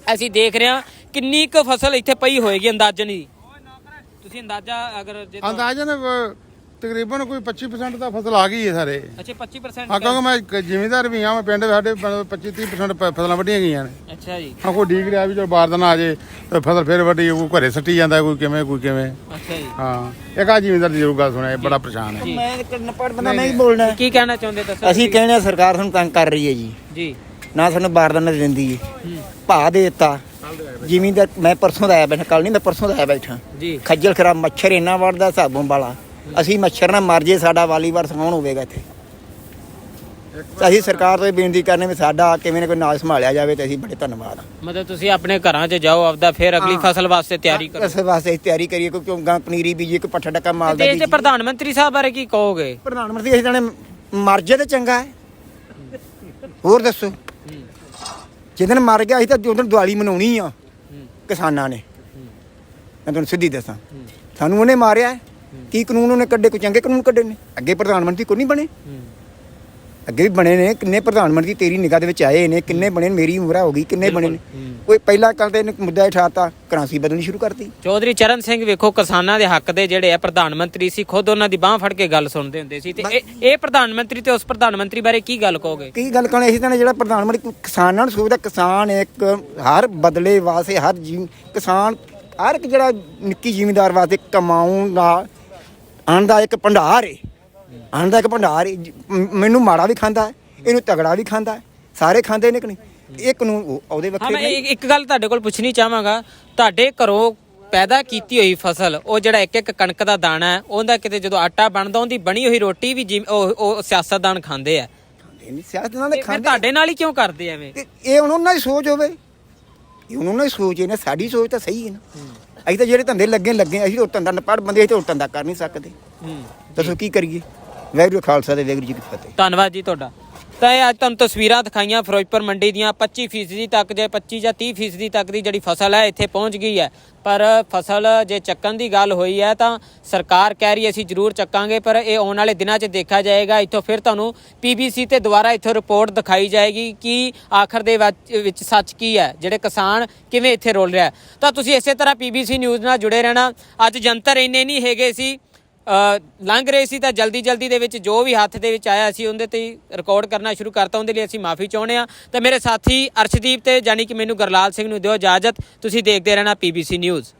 ਅਸੀਂ ਦੇਖ ਰਹੇ ਹਾਂ ਕਿੰਨੀ ਕੁ ਫਸਲ ਇੱਥੇ ਪਈ ਹੋਏਗੀ ਅੰਦਾਜ਼ਨ ਹੀ? ਤੁਸੀਂ ਅੰਦਾਜ਼ਨ ਤਕਰੀਬਨ ਕੋਈ 25% ਦਾ ਫਸਲ ਆ ਗਈ ਹੈ ਸਾਰੇ। ਅੱਛਾ 25%? ਹਾਂ, ਕਿਉਂਕਿ ਮੈਂ ਜ਼ਿਮੀਂਦਾਰ ਵੀ ਹਾਂ, ਮੈਂ ਪਿੰਡ ਸਾਡੇ 25-30% ਫਸਲਾਂ ਵੱਢੀਆਂ ਗਈਆਂ ਨੇ। ਅੱਛਾ ਜੀ। ਹਾਂ, ਕੋਈ ਡੀਕ ਰਿਹਾ ਵੀ ਚਲੋ ਬਾਰਦਾਨਾ ਆ ਜੇ ਤੇ ਫਸਲ ਫਿਰ ਵੱਢੀ, ਕੋਈ ਘਰੇ ਸੱਟੀ ਜਾਂਦਾ, ਕੋਈ ਕਿਵੇਂ। ਅੱਛਾ ਜੀ। ਹਾਂ, ਇੱਕ ਆ ਜ਼ਿਮੀਂਦਾਰ ਦੀ ਜ਼ਰੂਰ ਗੱਲ ਸੁਣਿਆ, ਬੜਾ ਪਰੇਸ਼ਾਨ ਹੈ। ਮੈਂ ਪੜ ਬੰਦਾ ਨਹੀਂ ਬੋਲਣਾ। ਕੀ ਕਹਿਣਾ ਚਾਹੁੰਦੇ ਦੱਸੋ? ਅਸੀਂ ਕਹਿੰਦੇ ਸਰਕਾਰ ਸਾਨੂੰ ਤੰਗ ਕਰ ਰਹੀ ਹੈ ਜੀ ਨਾ, ਸਾਨੂੰ ਬਾਰਦਾਨਾ ਦਿੰਦੀ ਹੈ, ਭਾਅ ਦੇ ਦਿੱਤਾ ਜ਼ਿਮੀਂਦਾਰ। ਮੈਂ ਪਰਸੋਂ ਦਾ ਆਇਆ ਬੈਠਾ, ਕੱਲ ਨਹੀਂ, ਮੈਂ ਪਰਸੋਂ ਦਾ ਆਇਆ ਬੈਠਾ ਜੀ। ਖੱਜਲ ਖਰਾਬ ਮੱਛਰ ਇੰਨਾ ਵੜਦਾ ਹਿਸਾਬੋਂ ਵਾਲਾ। ਅਸੀਂ ਮੱਛਰ ਨਾਲ ਮਰ ਜੇ, ਸਾਡਾ ਵਾਲੀਵਾਰ ਕੌਣ ਹੋਵੇਗਾ ਇੱਥੇ? ਅਸੀਂ ਸਰਕਾਰ ਤੋਂ ਇਹ ਬੇਨਤੀ ਕਰਨੇ ਵੀ ਸਾਡਾ ਕਿਵੇਂ ਨਾ ਕੋਈ ਨਾਲ ਸੰਭਾਲਿਆ ਜਾਵੇ ਤੇ ਅਸੀਂ ਬੜੇ ਧੰਨਵਾਦ ਆ। ਮਤਲਬ ਤੁਸੀਂ ਆਪਣੇ ਘਰਾਂ 'ਚ ਜਾਓ ਆਪਦਾ ਫਿਰ ਅਗਲੀ ਫਸਲ ਵਾਸਤੇ ਤਿਆਰੀ ਕਰੋ। ਇਸ ਵਾਸਤੇ ਅਸੀਂ ਤਿਆਰੀ ਕਰੀਏ ਕਿਉਂਕਿ ਗਾਂ ਪਨੀਰੀ ਬੀਜੀ ਕੋਈ ਪੱਠਾ ਡੱਕਾ ਮਾਲ ਦਾ ਦੇਸ਼ ਦੇ ਪ੍ਰਧਾਨ ਮੰਤਰੀ ਸਾਹਿਬ ਬਾਰੇ ਕੀ ਕਹੋਗੇ? ਪ੍ਰਧਾਨ ਮੰਤਰੀ ਅਸੀਂ ਜਾਣੇ ਮਰ ਜੇ ਤੇ ਚੰਗਾ ਹੈ। ਹੋਰ ਦੱਸੋ, ਜਿੱਦਣ ਮਰ ਗਿਆ ਅਸੀਂ ਤਾਂ ਉਦੋਂ ਦੀਵਾਲੀ ਮਨਾਉਣੀ ਆ ਕਿਸਾਨਾਂ ਨੇ। ਮੈਂ ਤੁਹਾਨੂੰ ਸਿੱਧੀ ਦੱਸਾਂ, ਸਾਨੂੰ ਉਹਨੇ ਮਾਰਿਆ ਹੈ। ਕੀ ਕਾਨੂੰਨ ਉਹਨੇ ਕੱਢੇ? ਕੋਈ ਚੰਗੇ ਕਾਨੂੰਨ ਕੱਢੇ ਨੇ? ਅੱਗੇ ਪ੍ਰਧਾਨ ਮੰਤਰੀ ਕੋਈ ਨਹੀਂ ਬਣੇ, ਅੱਗੇ ਵੀ ਬਣੇ ਨੇ। ਕਿੰਨੇ ਪ੍ਰਧਾਨ ਮੰਤਰੀ ਤੇਰੀ ਨਿਗਾਹ ਦੇ ਵਿੱਚ ਆਏ ਨੇ? ਕਿੰਨੇ ਬਣੇ ਨੇ? ਮੇਰੀ ਉਮਰ ਹੋ ਗਈ, ਕਿੰਨੇ ਬਣੇ ਨੇ? ਕੋਈ ਪਹਿਲਾਂ ਕੱਲ ਤੇ ਮੁੱਦਾ ਉਠਾਤਾ, ਕਰਾਂਸੀ ਬਦਲਣੀ ਸ਼ੁਰੂ ਕਰਤੀ। ਚੌਧਰੀ ਚਰਨ ਸਿੰਘ ਵੇਖੋ ਕਿਸਾਨਾਂ ਦੇ ਹੱਕ ਦੇ ਜਿਹੜੇ ਆ ਪ੍ਰਧਾਨ ਮੰਤਰੀ ਸੀ, ਖੁਦ ਉਹਨਾਂ ਦੀ ਬਾਹ ਫੜ ਕੇ ਗੱਲ ਸੁਣਦੇ ਹੁੰਦੇ ਸੀ। ਤੇ ਇਹ ਪ੍ਰਧਾਨ ਮੰਤਰੀ ਤੇ ਉਸ ਪ੍ਰਧਾਨ ਮੰਤਰੀ ਬਾਰੇ ਕੀ ਗੱਲ ਕਹੋਗੇ? ਕੀ ਗੱਲ ਕਰਨੀ ਅਸੀਂ ਤਾਂ ਜਿਹੜਾ ਪ੍ਰਧਾਨ ਮੰਤਰੀ ਕਿਸਾਨਾਂ ਨੂੰ ਸੋਚਦਾ, ਕਿਸਾਨ ਇੱਕ ਹਰ ਬਦਲੇ ਵਾਸਤੇ ਹਰ ਕਿਸਾਨ ਹਰ ਇੱਕ ਜਿਹੜਾ ਨਿੱਕੀ ਜ਼ਿਮੀਂਦਾਰ ਵਾਸਤੇ ਕਮਾਉਣ ਦਾ ਅੰਨ ਦਾ ਇੱਕ ਭੰਡਾਰ ਹੈ। ਅੰਨ ਦਾ ਇੱਕ ਭੰਡਾਰ ਹੈ। ਮੈਨੂੰ ਮਾੜਾ ਵੀ ਖਾਂਦਾ ਹੈ, ਇਹਨੂੰ ਤਗੜਾ ਵੀ ਖਾਂਦਾ ਹੈ, ਸਾਰੇ ਖਾਂਦੇ ਨੇ ਕਿ ਨਹੀਂ? ਇਹ ਕਾਨੂੰਨ ਉਹਦੇ ਵੱਖਰੇ। ਮੈਂ ਇੱਕ ਗੱਲ ਤੁਹਾਡੇ ਕੋਲ ਪੁੱਛਣੀ ਚਾਹਾਂਗਾ, ਤੁਹਾਡੇ ਘਰੋਂ ਪੈਦਾ ਕੀਤੀ ਹੋਈ ਫਸਲ, ਉਹ ਜਿਹੜਾ ਇੱਕ ਇੱਕ ਕਣਕ ਦਾ ਦਾਣਾ ਹੈ, ਉਹਦਾ ਕਿਤੇ ਜਦੋਂ ਆਟਾ ਬਣਦਾ ਉਹਦੀ ਬਣੀ ਹੋਈ ਰੋਟੀ ਵੀ ਉਹ ਸਿਆਸਤਦਾਨ ਖਾਂਦੇ ਆ। ਸਿਆਸਤਦਾਨਾਂ ਦੇ ਫਿਰ ਤੁਹਾਡੇ ਨਾਲ ਹੀ ਕਿਉਂ ਕਰਦੇ ਐਵੇਂ? ਇਹ ਹੁਣ ਉਹਨਾਂ ਦੀ ਸੋਚ ਹੋਵੇ, ਇਹ ਉਹਨਾਂ ਦੀ ਸੋਚ ਹੈ ਨਾ। ਸਾਡੀ ਸੋਚ ਤਾਂ ਸਹੀ ਹੈ ਨਾ। ਅਸੀਂ ਤਾਂ ਜਿਹੜੇ ਧੰਦੇ ਲੱਗੇ ਅਸੀਂ ਤਾਂ ਧੰਦਾ ਨਪੜ ਬੰਦੇ, ਅਸੀਂ ਤਾਂ ਧੰਦਾ ਕਰ ਨਹੀਂ ਸਕਦੇ। ਦੱਸੋ ਕੀ ਕਰੀਏ? ਵਾਹਿਗੁਰੂ ਖਾਲਸਾ ਤੇ ਵਾਹਿਗੁਰੂ ਜੀ ਕੀ ਫਤਿਹ। ਧੰਨਵਾਦ ਜੀ ਤੁਹਾਡਾ। ਤਾਂ ਇਹ ਅੱਜ ਤੁਹਾਨੂੰ ਤਸਵੀਰਾਂ ਦਿਖਾਈਆਂ ਫਿਰੋਜ਼ਪੁਰ ਮੰਡੀ ਦੀਆਂ। 25% ਤੱਕ ਜੇ 25 ਜਾਂ 30% ਤੱਕ ਦੀ ਜਿਹੜੀ ਫਸਲ ਹੈ ਇੱਥੇ ਪਹੁੰਚ ਗਈ ਹੈ। ਪਰ ਫਸਲ ਜੇ ਚੱਕਣ ਦੀ ਗੱਲ ਹੋਈ ਹੈ ਤਾਂ ਸਰਕਾਰ ਕਹਿ ਰਹੀ ਅਸੀਂ ਜ਼ਰੂਰ ਚੱਕਾਂਗੇ, ਪਰ ਇਹ ਆਉਣ ਵਾਲੇ ਦਿਨਾਂ 'ਚ ਦੇਖਿਆ ਜਾਏਗਾ। ਇੱਥੋਂ ਫਿਰ ਤੁਹਾਨੂੰ PBC ਤੇ ਦੁਬਾਰਾ ਇੱਥੋਂ ਰਿਪੋਰਟ ਦਿਖਾਈ ਜਾਏਗੀ ਕਿ ਆਖਰ ਦੇ ਵਿੱਚ ਸੱਚ ਕੀ ਹੈ, ਜਿਹੜੇ ਕਿਸਾਨ ਕਿਵੇਂ ਇੱਥੇ ਰੋਲ ਰਿਹਾ। ਤਾਂ ਤੁਸੀਂ ਇਸੇ ਤਰ੍ਹਾਂ PBC ਨਿਊਜ਼ ਨਾਲ ਜੁੜੇ ਰਹਿਣਾ। ਅੱਜ ਜੰਤਰ ਇੰਨੇ ਨਹੀਂ ਹੈਗੇ ਸੀ, ਲੰਘ ਰਹੇ ਸੀ ਤਾਂ ਜਲਦੀ ਦੇ ਵਿੱਚ ਜੋ ਵੀ ਹੱਥ ਦੇ ਵਿੱਚ ਆਇਆ ਸੀ ਉਹਦੇ ਤੇ ਰਿਕਾਰਡ ਕਰਨਾ ਸ਼ੁਰੂ ਕਰਤਾ। ਉਹਦੇ ਲਈ ਅਸੀਂ ਮਾਫੀ ਚਾਹੁੰਦੇ ਹਾਂ। ਤਾਂ ਮੇਰੇ ਸਾਥੀ ਅਰਸ਼ਦੀਪ ਤੇ ਜਾਨੀ ਕਿ ਮੈਨੂੰ ਗੁਰਲਾਲ ਸਿੰਘ ਨੂੰ ਦਿਓ ਇਜਾਜ਼ਤ। ਤੁਸੀਂ ਦੇਖਦੇ ਰਹਿਣਾ PBC ਨਿਊਜ਼।